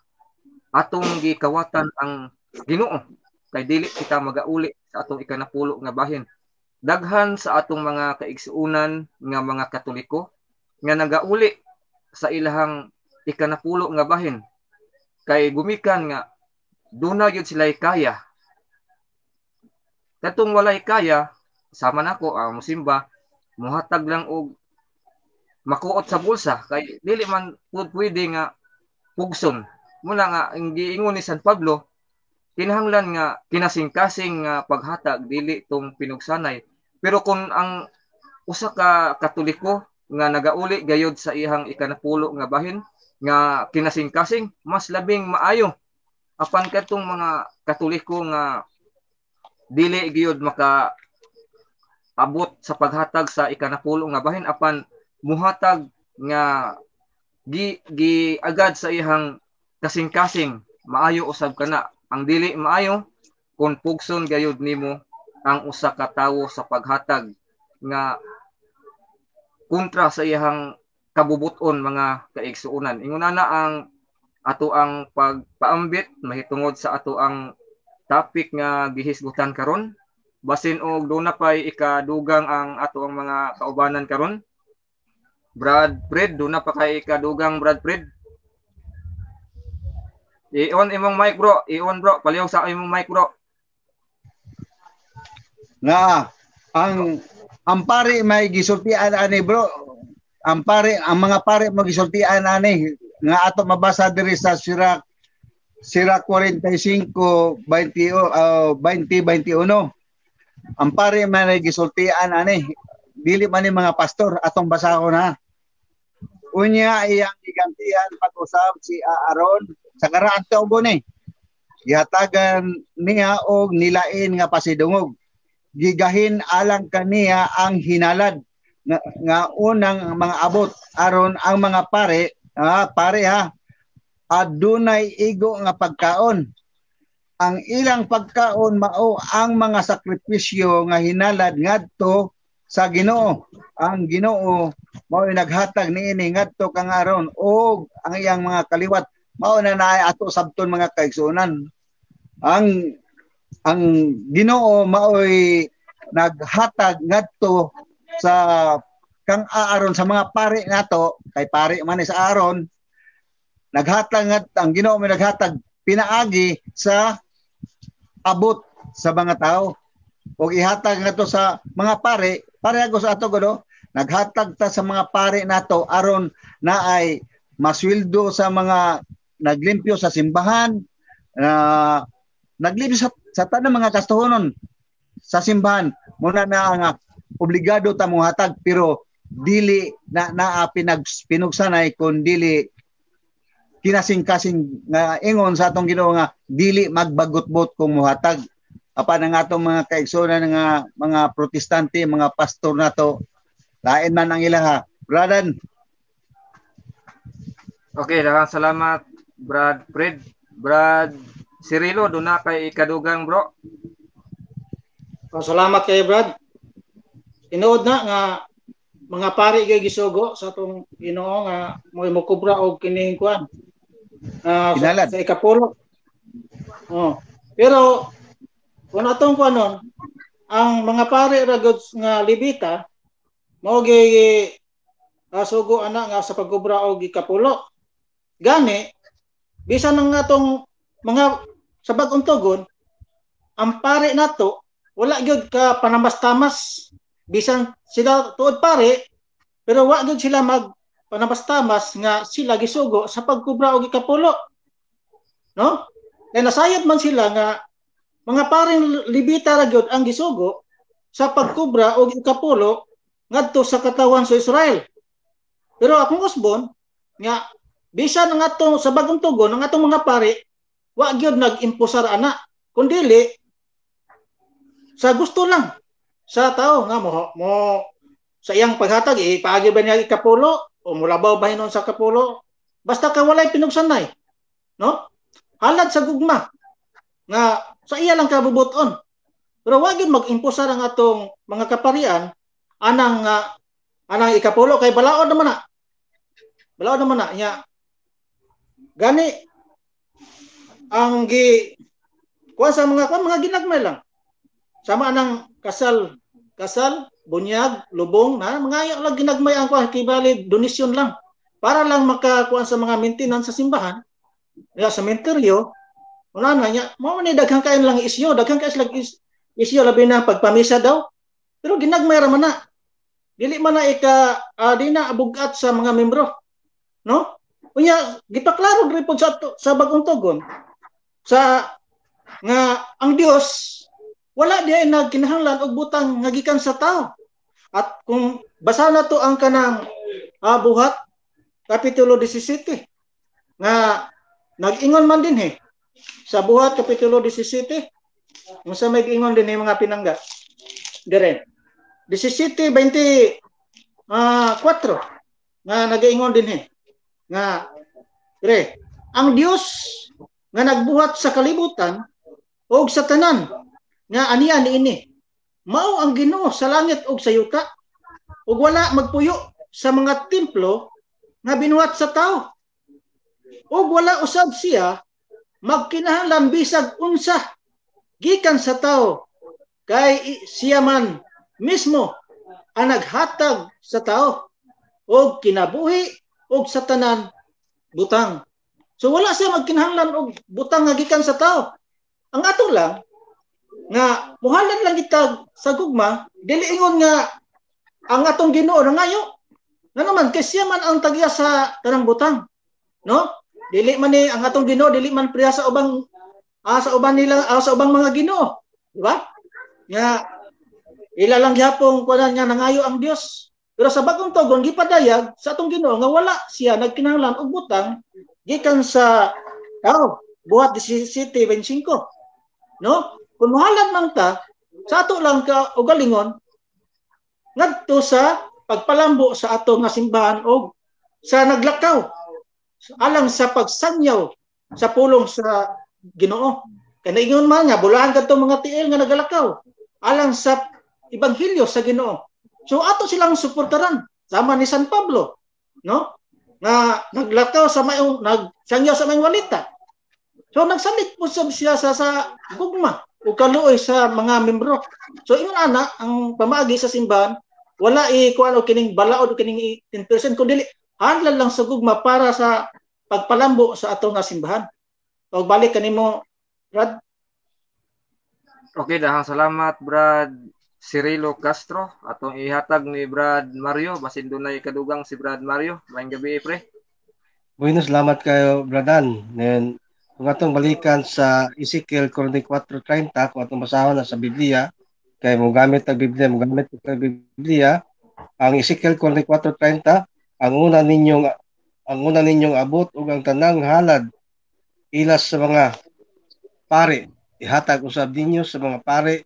atong gikawatan ang Ginoo, kay dili kita magauli sa atong ikanapulo nga bahin. Daghan sa atong mga kaigsuunan nga mga Katoliko nga nagauli sa ilahang ikanapulo nga bahin, kay gumikan nga duna gyud sila'y kaya. Katong walay kaya, sama nako ang musimba, muhatag lang og makuot sa bulsa, kay dili man pwede nga pugson. Muna nga ang giingon ni San Pablo, kinahanglan nga kinasing-kasing nga paghatag, dili tong pinugsanay. Pero kung ang usa ka Katoliko nga nagauli gayod sa ihang ikanapulo nga bahin nga kinasing-kasing, mas labing maayo. Apan katong mga Katoliko nga dili gayud maka abot sa paghatag sa ikanapulo nga bahin, apan muhatag nga gi agad sa ihang kasing-kasing, maayo usab kana. Ang dili maayo kung pugson gayud nimo ang usa ka tawo sa paghatag nga kontra sa iyang kabubuton, mga kaigsuunan. Ingon na ang ato ang pagpaambit mahitungod sa ato ang topic nga gihisgutan karon. Basin og doon na pa'y ikadugang ang ato ang mga kaubanan karon. Brad Fred, doon na pa kay ikadugang Brad Fred. I-on imong mic bro, i-on bro, palihog sa imong mic bro. Nga, ang pare may gisultian ani bro. Ang mga pare mo gisultian ani nga ato mabasa diri sa Sira 45:20-21. Ang pare may gisultian ani, dili man ni mga pastor atong basahon ha. Unya iyang gigantihan pag-usab si Aaron sa karaan tubo ni. Gihatagan niya og nilain nga pasidungog. Gigahin alang kaniya ang hinalad nga unang mga abot aron ang mga pare ha adunay igo nga pagkaon. Ang ilang pagkaon mao ang mga sakripisyo nga hinalad ngadto sa Ginoo. Ang Ginoo mao naghatag niini ngadto kang aron og ang iyang mga kaliwat mao na naay ato sabton mga kaigsuonan. Ang Ginoo mao'y naghatag ngadto sa kang Aaron sa mga pare nato, kay pare man ni sa Aaron, naghatag ang Ginoo may naghatag pinaagi sa abot sa mga tao. O ihatag ngadto sa mga pare ako sa ato godo, naghatag ta sa mga pare nato aron naay masweldo sa mga naglimpyo sa simbahan, naglimpyo sa tanang mga kastohonon sa simbahan. Muna na nga obligado ta mo hatag, pero dili na pinugsanay kun dili kinasing-kasing nga ingon sa atong Ginoo nga dili magbagot-bot kung muhatag. Apan ang atong mga kaigsuonan nga mga protestante, mga pastor nato, lain man ang ilaha. Bradan. Okay, daghang salamat Brad Fred. Brad Cirilo, doon na kay ikadugang bro. Salamat kay Brad. Tinuod na nga mga pari kay gisugo sa atong Ginoo nga mo kubra og kining kuan. Kinalad. Sa ikapulo. Oh. Pero kung atong kuanon, ang mga pari ra gud nga Levita mao gyud sugo ana nga sa pagkubra og ikapulo. Gani bisan ng atong mga sa bag-ong tugon, ang pare nato wala gyud ka panambas-tamas bisan sila tuod pare pero wa gyud sila mag panambas-tamas nga sila gisugo sa pagkubra og ikapulo. No? Kaya nasayod man sila nga mga paring Levita ra gyud ang gisugo sa pagkubra og ikapulo ngadto sa katawan sa Israel. Pero akong usbon nga bisan ang atong sa bagong tugon ang atong mga pare wa gyud nag-impusar ana kundili sa gusto lang sa tao nga mo sa iyang paghatag ipaagi ba niya ikapulo o mulabaw ba hinon sa kapulo basta ka walay pinugsanay, no? Halad sa gugma nga sa iya lang kabubuton. Pero wa gyud mag-impusar ang atong mga kaparian anang ikapulo kay balaod naman na. Balaod naman na nya. Gani ang kuha sa mga ginagmay lang. Sama nang kasal, bunyag, lubong na mga lang ginagmay ang kuha kibali donasyon lang para lang makakuha sa mga maintenance sa simbahan. Ya sa sementeryo, wala na niya, mao ni daghang kayo lang isyo, daghang kayo slag isyo labi na pagpamisa daw. Pero ginagmay ra man na. Dili man na di na abugat sa mga membro. No? Unya gipaklaro gyud sa bagong tugon sa nga ang Dios wala diay nagkinahanglan og butang nga gikan sa tao. At kung basa na to ang kanang buhat kapitulo 17 nga nag-ingon man din sa buhat kapitulo 17 unsa may ingon din mga pinangga dire 17:24 nga nag-ingon din nga dire ang Dios nga nagbuhat sa kalibutan ug sa tanan nga aniya niini mao ang Ginoo sa langit ug sa yuta ug wala magpuyo sa mga templo nga binuhat sa tao ug wala usab siya magkinahanglan bisag unsa gikan sa tao kay siya man mismo ang naghatag sa tao ug kinabuhi ug sa tanan butang. So wala siya magkinahanglan og butang nga gikan sa tao. Ang ato lang nga muhalan lang kita sa gugma dili ingon nga ang atong Ginoo nangayo. Nga naman kay siya man ang tagya sa tanang butang. No? Dili man ni ang atong Ginoo dili man priya sa ubang sa ubang mga Ginoo, di ba? Nga ila lang gyapon kuan nga nangayo ang Dios. Pero sa bagong tugon gipadayag sa atong Ginoo nga wala siya nagkinahanglan og butang gikan sa tao. Buhat 17:25. No? Kung muhalad man ta sa ato lang ka og galingon ngadto sa pagpalambo sa ato nga simbahan og sa naglakaw alang sa pagsanyaw sa pulong sa Ginoo. Kaya naingon man nga bulahan kadto mga tiil nga nagalakaw alang sa ebanghelyo sa Ginoo. So ato silang suportaran sama ni San Pablo, no? Nga naglakaw sa mayong nagsangyaw sa mayong walita. So nagsalit po siya sa gugma o kaluoy sa mga membro. So ingon ana ang pamaagi sa simbahan wala kuan og kining balaod o kining 10% kundi hanlan lang sa gugma para sa pagpalambo sa ato nga simbahan. O balik kanimo Brad. Okay, dahang salamat Brad Cirilo Castro atong ihatag ni Brad Mario basin dunay kadugang si Brad Mario. Maayong gabi pre. Bueno, salamat kayo Bradan. Then kung atong balikan sa Ezekiel 44:30 kung atong basahon na sa Biblia kay mo gamit ang Biblia ang Ezekiel 44:30 ang una ninyong abot ug ang tanang halad ilas sa mga pare ihatag usab ninyo sa mga pare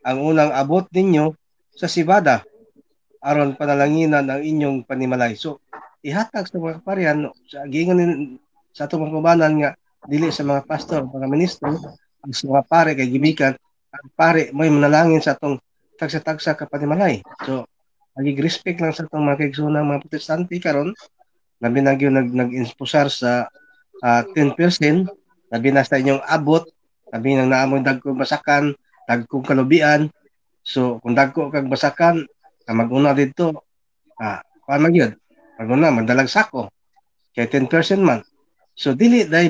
ang unang abot ninyo sa sibada aron panalanginan ang inyong panimalay. So ihatag sa mga kaparian sa gingon sa atong mga kaubanan nga dili sa mga pastor, mga ministro, ang sa mga pare kay gimikan ang pare may manalangin sa atong tagsa-tagsa ka panimalay. So respect lang sa atong mga kaigsunan mga protestante karon labi na gyud nag-impusar sa 10%, labi na sa inyong abot, labi nang naamoy dagkong basakan, dagkong kalubian. So kung dagko kag basakan, mag-una dito, kuan man gyud. Mag-una magdalag sako. Kay 10% man. So dili day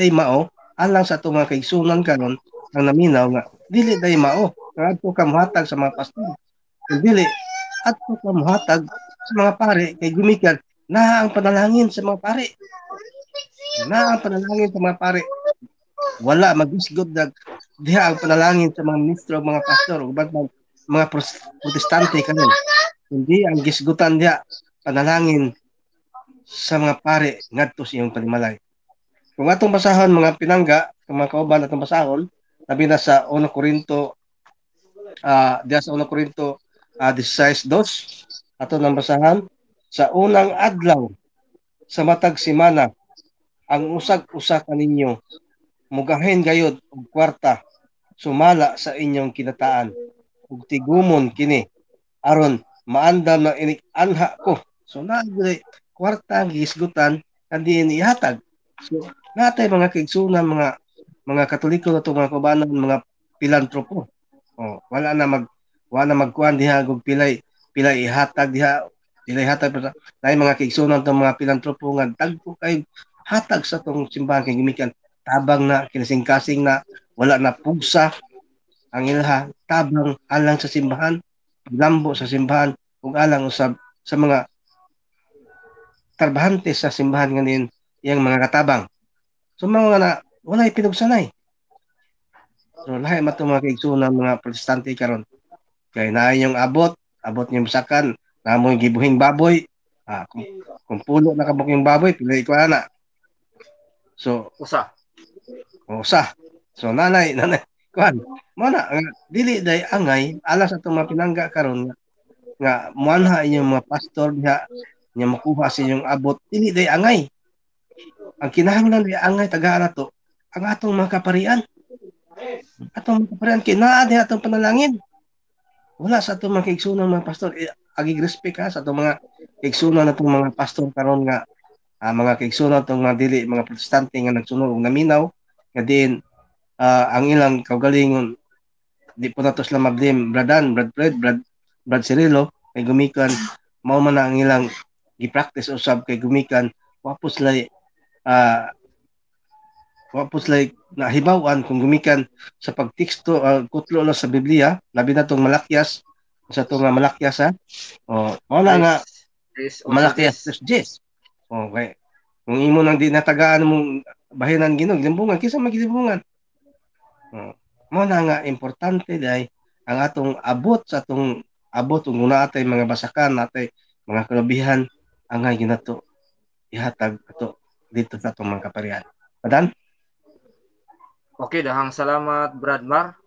mao alang sa atong mga kaigsunan karon ang naminaw nga dili day mao nga adto ka mohatag sa mga pastor. Kung dili adto ka mohatag sa mga pare kay gumikan na ang panalangin sa mga pare. Na ang panalangin sa mga pare. Wala magisgod diha ang panalangin sa mga ministro, mga pastor, ug mga protestante karon. Hindi ang gisgutan diha panalangin sa mga pare ngadto sa iyong panimalay. Kung atong basahon mga pinangga, mga kauban atong basahon, labi na sa 1 Korinto diha sa 1 Korinto 16:2 ato nang basahan sa unang adlaw sa matag semana ang usag-usa kaninyo mugahin gayud og kwarta sumala sa inyong kinataan ug tigumon kini aron maandam na inig anha ko. So naagay kwarta ang gihisgutan kandi ihatag. So natay mga kaigsunan, mga Katoliko na to, mga kaubanan, mga pilantropo. Wala na magkuan diha og pilay ihatag diha, pilay hatag pa na mga kaigsunan to, mga pilantropo nga dagko kay hatag sa tong simbahan kay gimikan tabang na kinasing-kasing na wala na pugsa ang ilha, tabang alang sa simbahan, lambo sa simbahan ug alang usab sa mga trabahante sa simbahan nganin iyang mga katabang. So mga na walay pinugsanay. So lahi man mga kaigsunan, mga protestante karon kay naay yung abot yung basakan namoy gibuhing baboy, kung pulo na kabuk yung baboy pili ko ana. So Usa. So nanay kuan mo na dili day angay alas atong mga pinangga karon nga muanha inyong mga pastor diha nya makuha sa inyong abot, dili day angay. Ang kinahanglan day angay tagaan nato ang atong mga kaparian. Atong mga kaparian kinaa diha atong panalangin. Wala sa atong mga kaigsunan mga pastor, agig respect sa atong mga kaigsunan natong mga pastor karon nga mga kaigsunan tong mga dili mga protestante nga nagsunod og naminaw nga din ang ilang kaugalingon di po nato sila mablim Brad Cirilo kay gumikan mao man ang ilang gi-practice usab kay gumikan wapos lay nahibaw-an kung gumikan sa pagteksto kutlo lang sa Biblia labi na tong Malakyas sa tong Malakyas mao na nga Malakyas 3:10. Okay. Kung imo nang di natagaan mong bahinan Ginoo limbungan kisa magilimbungan. Mo na nga importante day ang atong abot sa atong abot ug una atay mga basakan natay mga kalabihan angay ginato ihatag ato dito sa atong mga kaparian. Padan? Okay, dahang salamat Brad Mar.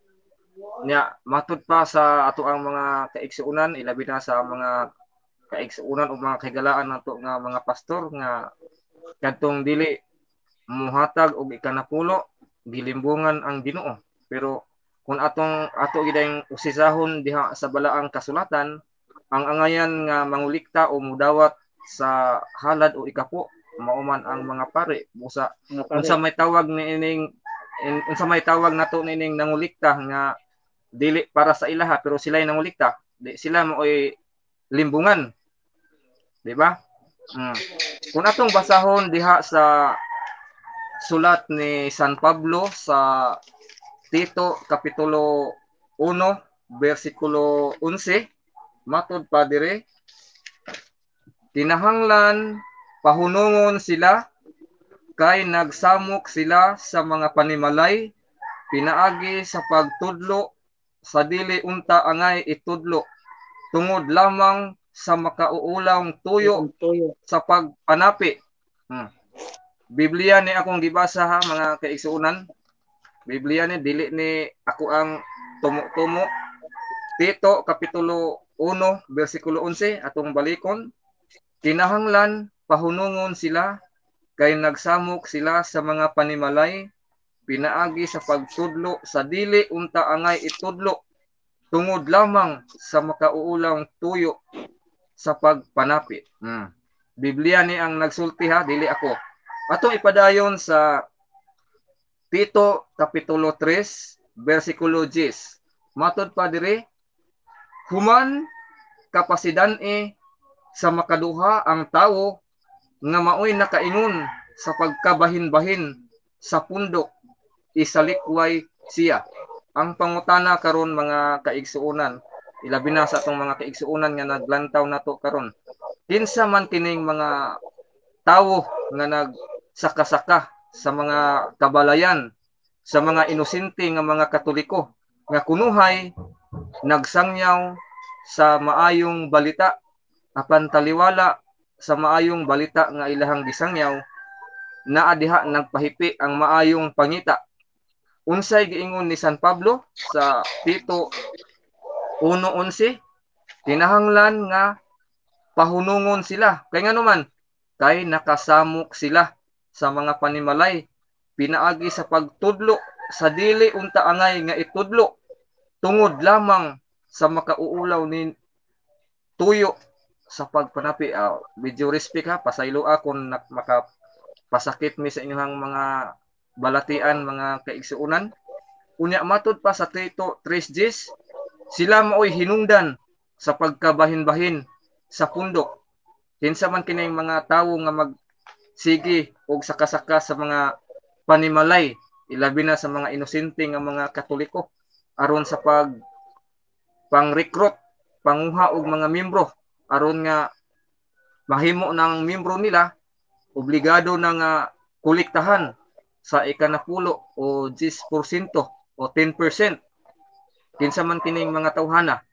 Nya matud pa sa ato ang mga kaigsuunan ilabi na sa mga kaigsuunan o mga kahigalaan nato nga mga pastor nga kadtong dili muhatag og ikanapulo gilimbungan ang Ginoo. Pero kung ato gidayng usisahon diha sa balaang kasulatan ang angayan nga mangulikta o mudawat sa halad o ikapo mauman ang mga pare busa unsa may tawag nato nining nangulikta nga dili para sa ilaha pero sila ay nangulikta di sila mo'y limbungan, di ba? Kung atong basahon diha sa sulat ni San Pablo sa Tito kapitulo 1 bersikulo 11 matud pa dire kinahanglan pahunungon sila kay nagsamok sila sa mga panimalay pinaagi sa pagtudlo sa dili unta angay itudlo tungod lamang sa makauulang tuyo sa pagpanapi. Biblia ni akong gibasa ha mga kaigsuunan. Biblia ni dili ni ako ang tumo-tumo. Tito kapitulo 1 bersikulo 11 atong balikon. Kinahanglan pahunungon sila, kay nagsamok sila sa mga panimalay, pinaagi sa pagtudlo sa dili unta angay itudlo, tungod lamang sa makauulang tuyo sa pagpanapi. Biblia ni ang nagsulti ha, dili ako. Atong ipadayon sa Tito Kapitulo 3, versikulo 10. Matod pa diri, human kapasidan sa makaduha ang tawo nga maoy nakaingon sa pagkabahin-bahin sa pundok, isalikway siya. Ang pangutana karon mga kaigsuonan, ilabi na sa atong mga kaigsuonan nga naglantaw nato karon. Kinsa man kining mga tawo nga nagsaka-saka sa mga kabalayan, sa mga inosente nga mga Katoliko nga kunuhay nagsangyaw sa maayong balita, apan taliwala sa maayong balita nga ilahang gisangyaw, naa diha nagpahipi ang maayong pangita. Unsay giingon ni San Pablo sa Tito 1:11, kinahanglan nga pahunungon sila. Kay ngano man, kay nakasamok sila sa mga panimalay, pinaagi sa pagtudlo sa dili unta angay nga itudlo, tungod lamang sa makauulaw ni tuyo sa pagpanapi. Medyo respect ha, pasaylo akong makapasakit mi sa inyong mga balatian, mga kaigsuunan. Unya matod pa sa Tito 3:10, sila maoy hinungdan sa pagkabahin-bahin sa pundok. Kinsa man kining mga tawo nga magsigi og sakasaka sa mga panimalay, ilabi na sa mga inosente nga mga Katoliko, aron sa pang-recruit, panguha og mga miyembro, aron nga mahimo ng miyembro nila, obligado na nga kolektahan sa ikanapulo o 10% o 10%. Kinsa man kining mga tawhana,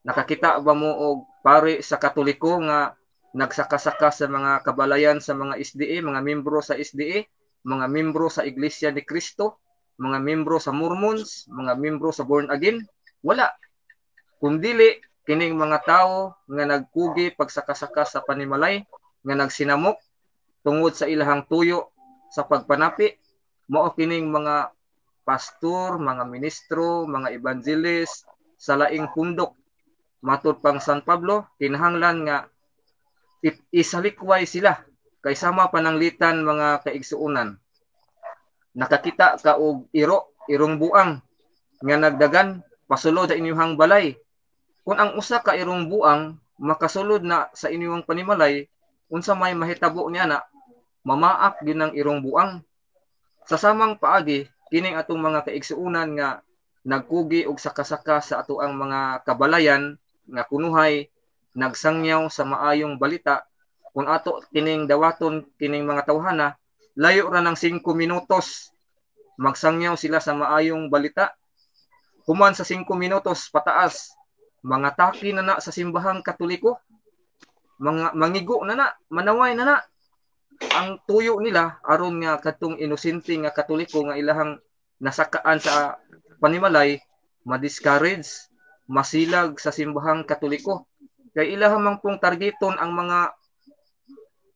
nakakita ba mo og pare sa Katoliko nga nagsaka-saka sa mga kabalayan sa mga SDA, mga miyembro sa SDA, mga miyembro sa Iglesia ni Cristo, mga miyembro sa Mormons, mga miyembro sa Born Again? Wala. Kundili kining mga tao nga nagkugi pagsaka-saka sa panimalay, nga nagsinamok tungod sa ilahang tuyo sa pagpanapi, mao kining mga pastor, mga ministro, mga evangelist sa laing pundok. Matod pang San Pablo, kinahanglan nga isalikway sila kay sama pananglitan mga kaigsuunan. Nakakita ka og irong buang nga nagdagan pasulod sa inyong balay. Kung ang usa ka irong buang makasulod na sa inyong panimalay, unsa may mahitabo niya na mamaak gyud ang irong buang. Sa samang paagi, kining atong mga kaigsuunan nga nagkugi og sakasaka sa ato ang mga kabalayan nga kunuhay nagsangyaw sa maayong balita, kung ato kining dawaton kining mga tawhana, layo ra ng 5 minutos magsangyaw sila sa maayong balita. Human sa 5 minutos pataas, mga taki na sa simbahang Katoliko, mga mangigo na manaway na ang tuyo nila, aron nga kadtong inosente nga Katoliko nga ilahang nasakaan sa panimalay ma-discourage, masilag sa simbahang Katoliko. Kay ilahang mang pong targeton ang mga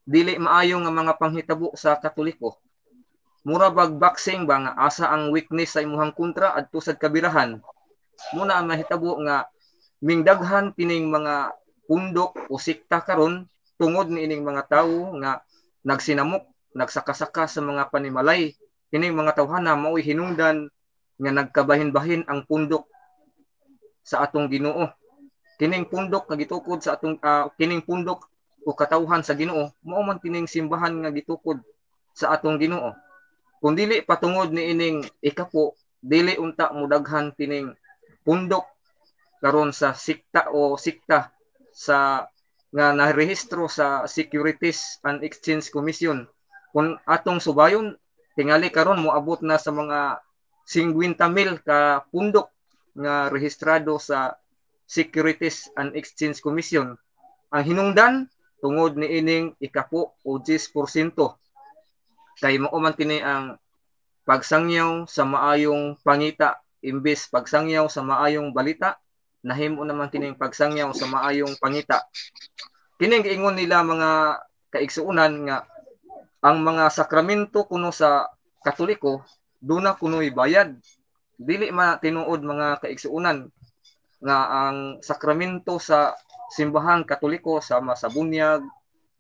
dili maayo nga mga panghitabo sa Katoliko. Mura bag boxing ba nga asa ang weakness sa imuhang kontra adto sa kabirahan. Muna ang mahitabo nga mingdaghan kining mga pundok o sikta karon tungod ni ining mga tawo nga nagsinamok, nagsakasaka sa mga panimalay. Kining mga tawhana mao'y hinungdan nga nagkabahin-bahin ang pundok sa atong Ginoo. Kining pundok nga gitukod sa atong kining pundok o katawhan sa Ginoo, mao man kining simbahan nga gitukod sa atong Ginoo. Kung dili patungod ni ining ikapo, dili unta mudaghan kining pundok karon sa sikta o sikta sa nga narehistro sa Securities and Exchange Commission. Kung atong subayon, tingali karon moabot na sa mga 50,000 ka pundok nga rehistrado sa Securities and Exchange Commission. Ang hinungdan tungod ni ining ikapo o 10%. Kay mao man kini ang pagsangyaw sa maayong pangita imbes pagsangyaw sa maayong balita, nahimo naman kining pagsangyaw sa maayong pangita. Kining giingon nila mga kaigsuunan nga ang mga sakramento kuno sa Katoliko duna kuno'y bayad. Dili man tinuod mga kaigsuunan nga ang sakramento sa simbahang Katoliko sama sa bunyag,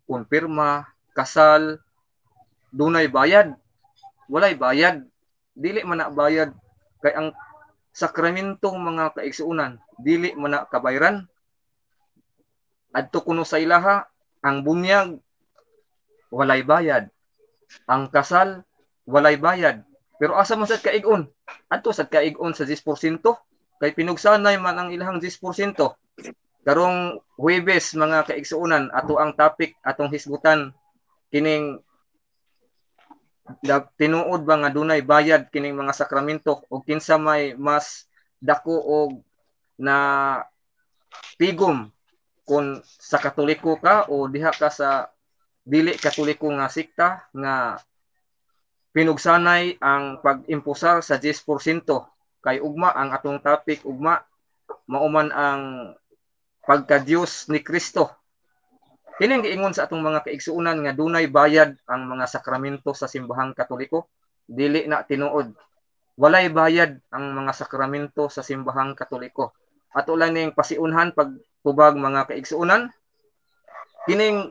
kumpirma, kasal dunay bayad. Walay bayad. Dili man na bayad kay ang sakramentong mga kaigsuunan dili man na kabayran. Adto kuno sa ilaha ang bunyag walay bayad. Ang kasal walay bayad. Pero asa man sad kaig-on? Adto sad kaig-on sa 10% kay pinugsanay man ang ilahang 10%. Karong Huwebes mga kaigsuunan ato ang topic atong hisgutan kining tinuod ba nga dunay bayad kining mga sakramento o kinsa may mas dako og na tigom kung sa Katoliko ka o diha ka sa dili Katoliko nga sikta nga pinugsanay ang pag-impusar sa 10% kay ugma ang atong topic ugma mauman ang pagka-Diyos ni Kristo. Kining giingon sa atong mga kaigsuunan nga dunay bayad ang mga sakramento sa simbahang Katoliko, dili na tinuod. Walay bayad ang mga sakramento sa simbahang Katoliko. Ato lang ning pasiunhan pagtubag mga kaigsuunan. Kining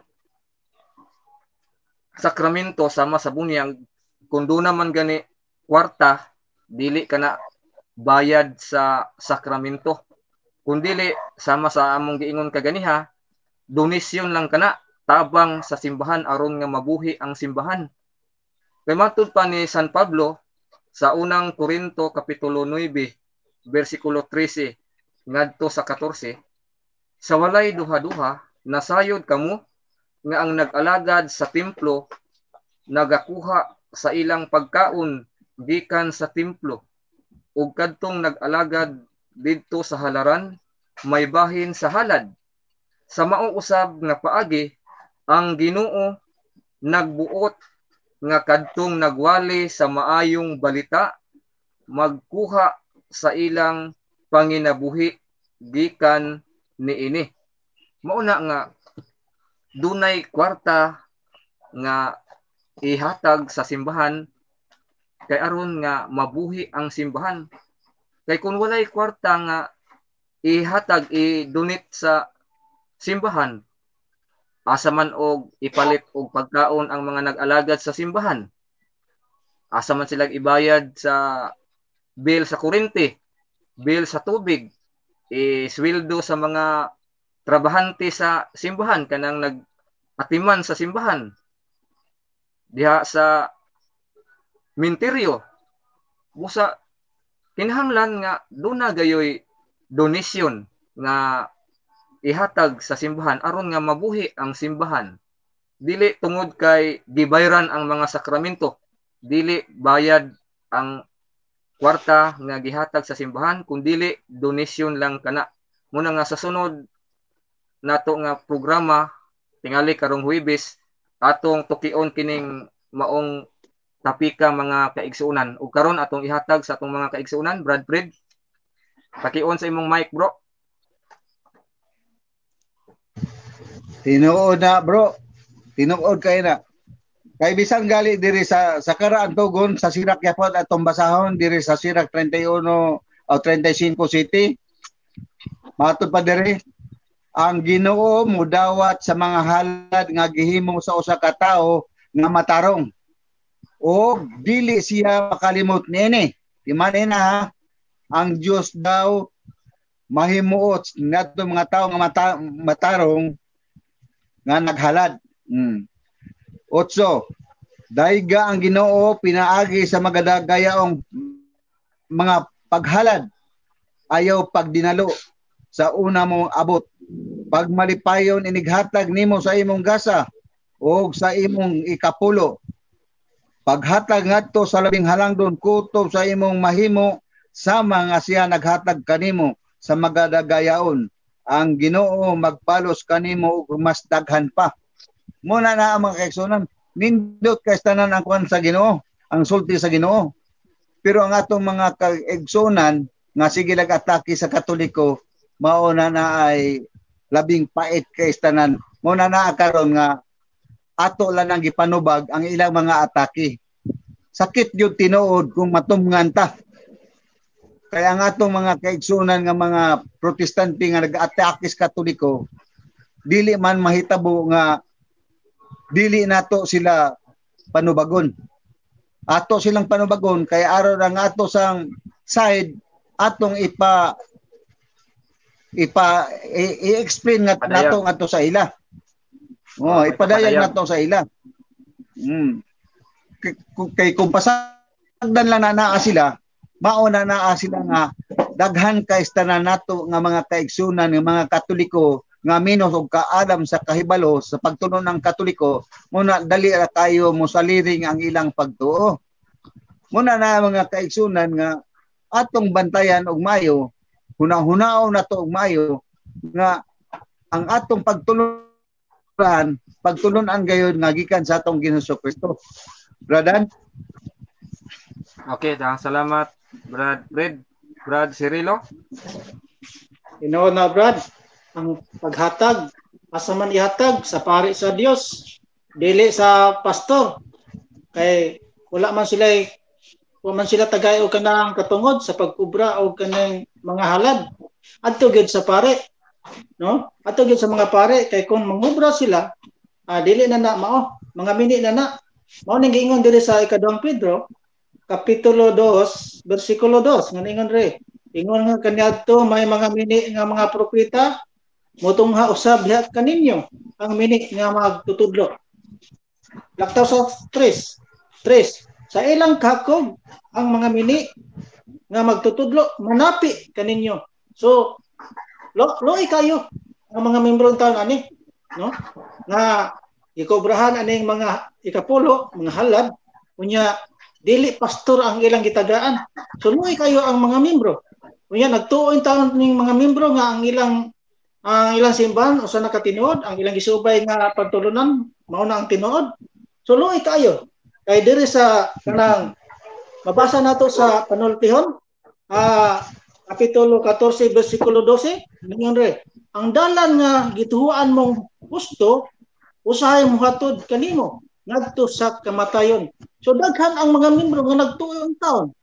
sakramento sama sa bunyag kung doon naman gani kwarta, dili ka na bayad sa sakramento. Kung dili, sama sa among giingon kaganiha, donasyon lang kana tabang sa simbahan aron nga mabuhi ang simbahan. Kay matud pa ni San Pablo sa unang Korinto kapitulo 9 bersikulo 13 ngadto sa 14, sa walay duha-duha nasayod kamo nga ang nag-alagad sa templo nagakuha sa ilang pagkaon gikan sa templo ug kadtong nag-alagad didto sa halaran may bahin sa halad. Sa mao usab nga paagi ang Ginoo nagbuot nga kadtong nagwali sa maayong balita magkuha sa ilang panginabuhi gikan niini. Mauna nga dunay kwarta nga ihatag sa simbahan kay aron nga mabuhi ang simbahan. Kay kung walay kwarta nga ihatag i-donate sa simbahan, asa man og ipalit og pagkaon ang mga nag-alagad sa simbahan. Asa man sila ibayad sa bill sa kuryente, bill sa tubig, sweldo sa mga trabahante sa simbahan kanang nag-atiman sa simbahan. Diha sa minteryo. Busa kinahanglan nga duna gayoy donasyon nga ihatag sa simbahan aron nga mabuhi ang simbahan. Dili tungod kay gibayran ang mga sakramento, dili bayad ang kwarta nga gihatag sa simbahan, kundi donasyon lang kana. Muna nga sa sunod nato nga programa tingali karong Huwebes atong tukion kining maong tapika mga kaigsuunan. Ug karon atong ihatag sa atong mga kaigsuunan, Brad Fred. Pakion sa imong mic, bro. Tinuod na, bro. Tinuod kay na. Kay bisan gali diri sa karaan tugon sa Sirak yapon atong basahon diri sa Sirak 31 o 35 City. Matud pa diri ang Ginoo mudawat sa mga halad nga gihimo sa usa ka tawo nga matarong. O dili siya makalimot niini. Iman na ang Dios daw mahimuot nato mga tawo nga matarong nga naghalad. 8. Dayga ang Ginoo pinaagi sa magadagayaong mga paghalad ayaw pagdinalo sa una mong abot. Pag malipayon inighatag nimo sa imong gasa o sa imong ikapulo. Paghatag ngadto sa labing halangdon kutob sa imong mahimo sama nga siya naghatag kanimo sa magadagayaon. Ang Ginoo magpalos kanimo ug mas daghan pa. Muna na ang mga kaigsuonan, nindot kay tanan ang kuan sa Ginoo, ang sulti sa Ginoo. Pero ang atong mga kaigsuonan nga sige lag-atake sa Katoliko, mao na ay labing pait kay tanan. Muna na karon nga ato lang ang gipanubag ang ilang mga atake. Sakit gyud tinuod kung matumngan ta. Kaya nga atong mga kaigsunan nga mga protestante nga nag-atake sa Katoliko, dili man mahitabo nga dili nato sila panubagon. Ato silang panubagon kay araw ra nga ato sang side atong i-explain nga nato ngadto sa ila. Ipadayag nato sa ila. Kay kung pasagdan lang na naa sila, mauna naa sila nga daghan kay tanan nato nga mga kaigsunan nga mga Katoliko nga minos og kaalam sa kahibalo sa pagtunon ng Katoliko, muna dali ra kayo mosaliring ang ilang pagtuo. Muna na mga kaigsunan nga atong bantayan og mayo, hunahunao na to og mayo nga ang atong pagtulunan gayud nga gikan sa atong Ginoong Kristo. Bradan? Okay, salamat Brad Cirilo. Tinuod na Brad, ang paghatag asa man ihatag sa pari sa Dios, dili sa pastor. Kay wala man sila tagay og kanang katungod sa pagkubra og kanang mga halad. Adto gyud sa pare, no? Adto gyud sa mga pare kay kung mangubra sila, dili na mao, mga mini na. Mao ning giingon diri sa ika-2 Pedro kapitulo 2 bersikulo 2 nga ingon re. Ingon nga kaniadto may mga mini nga mga propeta motungha usab diha kaninyo ang mini nga magtutudlo. Laktaw sa 3 sa ilang kakog ang mga mini nga magtutudlo manapi kaninyo. So loy kayo ang mga membro taon ani, no? Nga ikobrahan aning mga ikapulo, mga halad, unya dili pastor ang ilang gitagaan. So loy kayo ang mga membro. Unya nagtuon taon ning mga membro nga ang ilang simbahan usa na katinuod, ang ilang gisubay nga pagtulunan mao na ang tinuod. So loy kayo. Kay diri sa kanang mabasa nato sa panultihon kapitulo 14 bersikulo 12 ningon re, ang dalan nga gituhuan mong husto usahay mohatod kanimo ngadto sa kamatayon. So daghan ang mga membro nga nagtuo ang taon.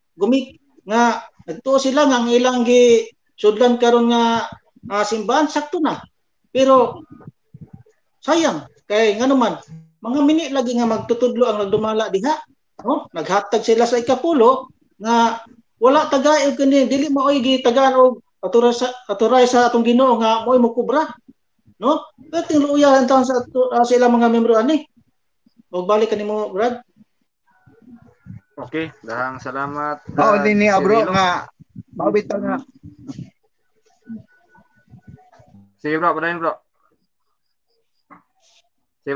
Nga nagtuo sila nga ang ilang gisudlan karon nga simbahan sakto na. Pero sayang kay nganuman mga mini lagi nga magtutudlo ang nagdumala diha, no? Naghatag sila sa ikapulo nga wala tagay og kani dili maoy gitagaan og aturay sa atong Ginoo nga moy mo kubra, no? Pero tinuuyahan taon sa ilang mga membro ani. Og balik kanimo Brad. Okay, dahang salamat. Mao din ni bro nga mabitaw nga. Sige bro, padayon bro. Sige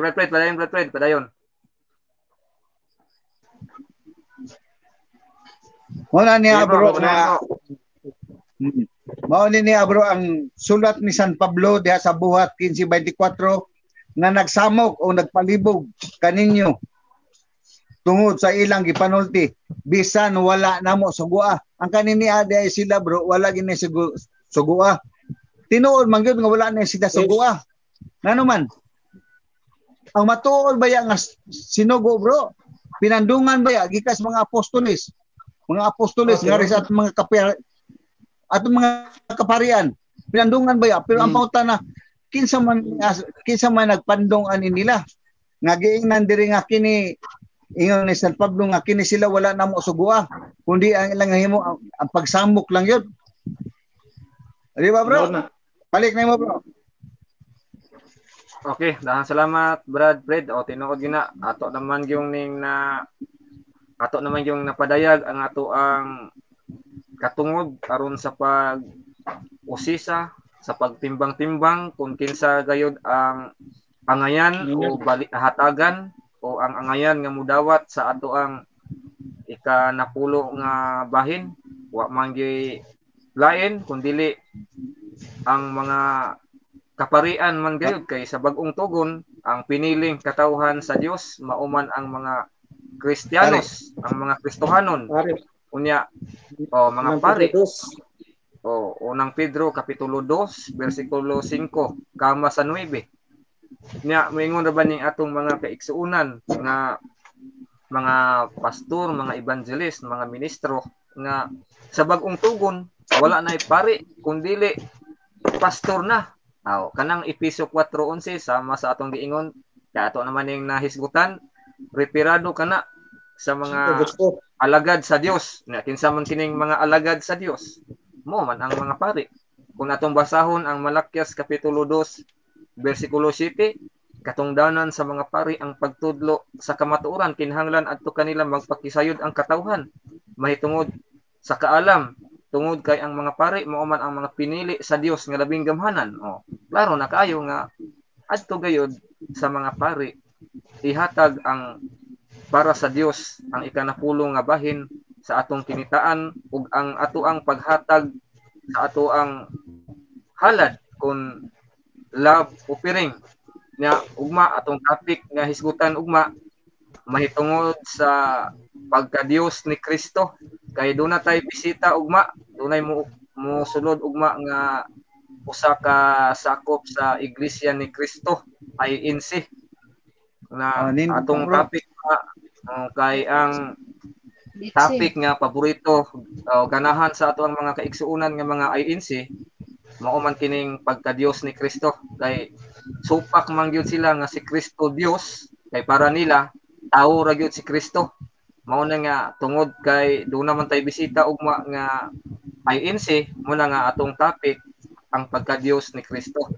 padayon. Mao ni bro nga mao ni bro ang sulat ni San Pablo diha sa buhat 15:24 nga nagsamok o nagpalibog kaninyo tungod sa ilang gipanulti bisan wala namo sugua. Ang kanini ay sila bro wala gini sugua. Tinuod man gyud nga wala na sila sugua. Ngano man? Ang matuod baya nga sinugo bro, pinandungan baya gikas mga apostoles. Mga apostoles nga rin sa mga mga kaparian. Pinandungan baya pero ang pauta na kinsa man nagpandong ani nila nga giingnan diri nga kini ingon ni San Pablo nga kini sila wala namo sugua kundi ang ilang himo ang pagsamok lang yun. Di ba bro? Balik na mo bro. Okay, dahang salamat Brad Fred. O tinuod gina ato naman yung napadayag ang ato ang katungod aron sa pag usisa sa pagtimbang-timbang kung kinsa gayud ang angayan o hatagan o ang angayan nga mudawat sa ato ang ika-napulo nga bahin. Wa man gyud lain kundili ang mga kaparian man gayud kay sa bag-ong tugon ang piniling katawhan sa Dios mauman ang mga Kristiyanos, ang mga Kristohanon. Unya mga pari. Unang Pedro kapitulo 2 bersikulo 5 kama sa 9. Nya moingon ra ba ning atong mga kaigsuunan nga mga pastor, mga evangelist, mga ministro nga sa bag-ong tugon wala na pari kundili pastor na. Aw, kanang Episo 4:11 sama sa atong giingon, kaya ato naman ning nahisgutan, retirado kana sa mga Gusto. alagad sa Dios. Na kinsa man kining mga alagad sa Dios, mo man ang mga pari. Kung atong basahon ang Malakias kapitulo 2 bersikulo 7, katungdanan sa mga pari ang pagtudlo sa kamatuoran kinahanglan adto kanila magpakisayod ang katawhan mahitungod sa kaalam tungod kay ang mga pari mao man ang mga pinili sa Dios nga labing gamhanan. Klaro na kaayo nga adto gayud sa mga pari ihatag ang para sa Dios ang ikanapulong nga bahin sa atong kinitaan ug ang atoang paghatag sa atoang halad kun love offering nya ugma atong topic nga hisgutan ugma mahitungod sa pagka-Dios ni Kristo kay doon na tay bisita ugma dunay mo sulod ugma nga usa ka sakop sa Iglesia ni Kristo ay INC na atong topic kay ang topic nga paborito ganahan sa atong mga kaigsuunan nga mga INC mao man kining pagka-Dios ni Kristo kay supak man gyud sila nga si Kristo Dios kay para nila tao ra gyud si Kristo mao na nga tungod kay do naman tay bisita ugma nga INC mo na nga atong topic ang pagka-Dios ni Kristo.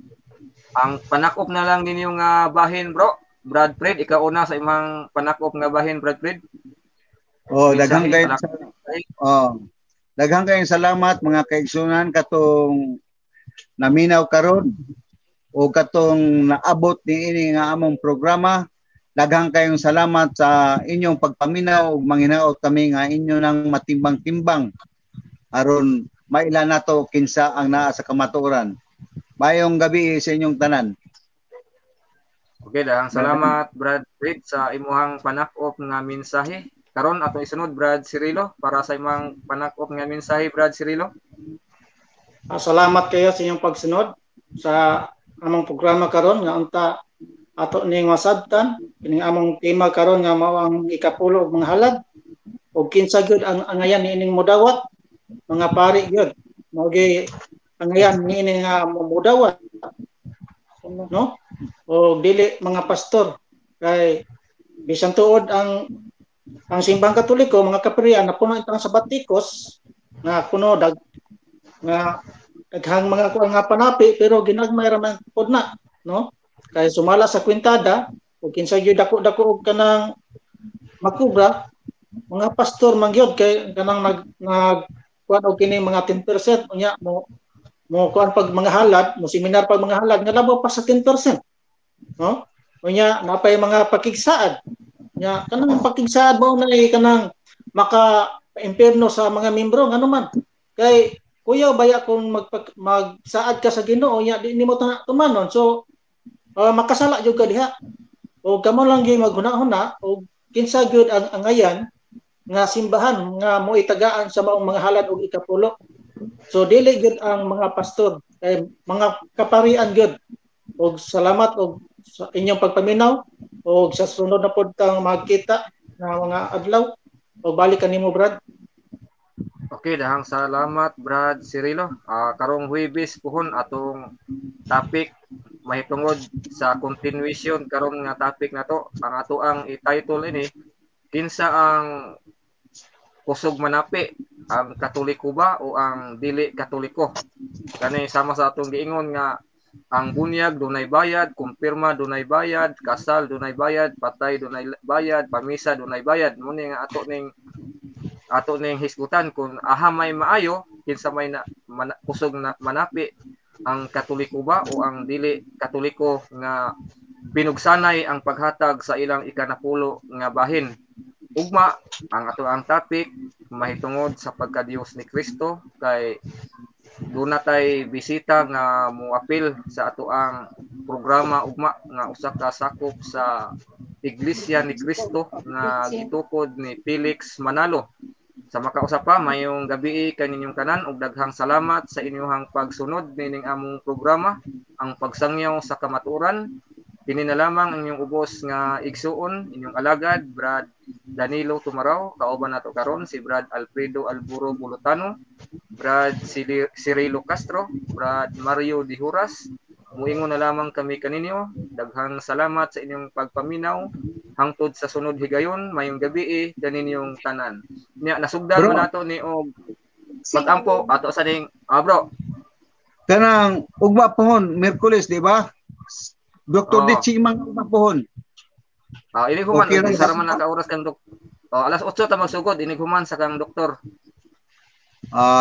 Ang panakop na lang ninyo nga bahin bro Brad Fred, ikaw una sa imong panakop nga bahin Brad Fred. Daghang kayong salamat mga kaigsunan katong naminaw karon o katong naabot niini nga among programa. Daghang kayong salamat sa inyong pagpaminaw ug manghinaot kami nga inyo nang matimbang-timbang aron maila nato kinsa ang naa sa kamatuoran. Mayong gabi sa inyong tanan. Okay, dahang salamat Brad Fred sa imuhang panakop nga mensahe. Karon ato isunod Brad Cirilo para sa imong panakop nga mensahe Brad Cirilo. Salamat kayo sa inyong pagsunod sa among programa karon nga unta ato ning masabtan kining among tema karon nga mao ang ikapulo og mga halad ug kinsa gyud ang angayan niining modawat mga pari gyud mao gi angayan niining nga modawat no o dili mga pastor kay bisan tuod ang simbang katoliko mga kaparian na puno itang sa batikos nga kuno nga daghang mga kuan nga panapi pero ginagmay ra man pod na no kay sumala sa kwintada ug kinsa gyud dako-dako og kanang makubra mga pastor man gyud kay kanang nag kuan og kini mga 10% unya mo kuan pag mga halad mo seminar pag mga halad nga labaw pa sa 10%. No? Unya napay mga pakigsaad. Nya kanang pakigsaad mao na kanang maka-impierno sa mga membro ngano man. Kay kuya baya kung magsaad ka sa Ginoo nya di nimo tumanon. So makasala jud ka diha. O kamo lang gyud maghuna-huna o kinsa gyud ang angayan nga simbahan nga mo itagaan sa maong mga halad og ikapulo. So dili gyud ang mga pastor kay mga kaparian gyud. Og salamat og sa inyong pagpaminaw og sa sunod na pod kang magkita na mga adlaw og balik kanimo Brad. Okay, dahang salamat Brad Cirilo. Karong Huwebes puhon atong topic mahitungod sa continuation karon nga topic na to. Ang ato ang i-title ini kinsa ang kusog manapi, ang Katoliko ba o ang dili Katoliko. Kani sama sa atong giingon nga ang bunyag dunay bayad, kumpirma dunay bayad, kasal dunay bayad, patay dunay bayad, pamisa dunay bayad. Mo ni nga ato ning hisgutan kung aha may maayo kinsa may kusog na manapi ang Katoliko ba o ang dili Katoliko nga pinugsanay ang paghatag sa ilang ikanapulo nga bahin. Ugma ang ato ang topic mahitungod sa pagka-Dios ni Kristo kay doon na tay bisita nga muapil sa ato ang programa ugma nga usa ka sakop sa Iglesia ni Kristo nga gitukod ni Felix Manalo. Sa makausapa mayong gabi kaninyong tanan ug daghang salamat sa inyong pagsunod nining among programa ang pagsangyaw sa kamatuoran Kini na lamang ang inyong ubos nga igsuon, inyong alagad, Brad Danilo Tumaraw, kauban nato karon si Brad Alfredo Alburo Bulutano, Brad Cirilo Castro, Brad Mario Dihuras. Muingon na lamang kami kaninyo. Daghang salamat sa inyong pagpaminaw. Hangtod sa sunod higayon, mayong gabi kaninyong tanan. Nya nasugdan man nato ni og pag-ampo ato sa ning bro. Kanang ugma pohon Miyerkules, di ba? Dr. Dichi mang ugma pohon. Ini human Okay, okay, sara man naka-oras kang alas 8 ta magsugod ini human sa kang doktor.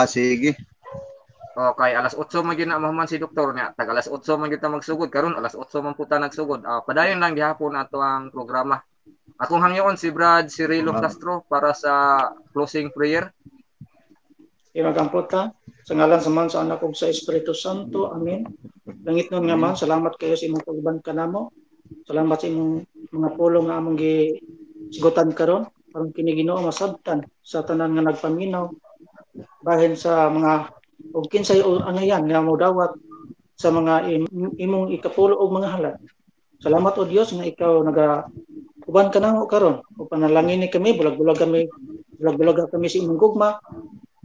Sige. Okay, alas 8 man gyud na mahuman si doktor niya. Tag alas 8 man gyud ta magsugod karon alas 8 man puta nagsugod. Padayon lang gihapon ato ang programa. Akong hangyoon si Brad Cirilo Castro para sa closing prayer. Imagampot ta sa ngalan sa Man sa Anak ug sa Espiritu Santo. Amen. Langit nun nga man, salamat kayo sa imong pag-uban kanamo. Salamat sa imong mga pulong nga among gisigutan karon. Karon kini Ginoo masabtan sa tanan nga nagpaminaw bahin sa mga ug kinsay angayan nga modawat sa mga imong ikapulo og mga halad. Salamat o Dios nga ikaw uban kanamo karon ug panalangin ni kami bulag-bulag kami sa imong gugma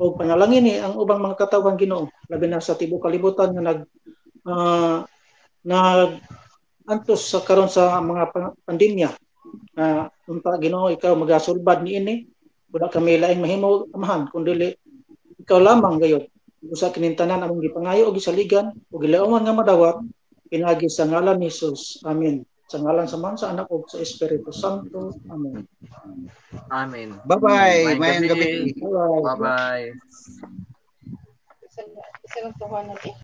ug panalangin ni ang ubang mga katawhan Ginoo labi na sa tibuok kalibutan nga antos sa karon sa mga pandemya. Unta Ginoo ikaw magasulbad niini wala kami laing mahimo amahan kundi ikaw lamang gayud usa kining tanan among gipangayo og gisaligan ug gilaongan nga madawat pinagi sa ngalan ni Jesus. Amen. Sa ngalan sa Man sa Anak ug sa Espiritu Santo. Amen. Amen. Bye-bye. Mayang gabi. Bye-bye. Bye-bye. Isa lang tuhan natin.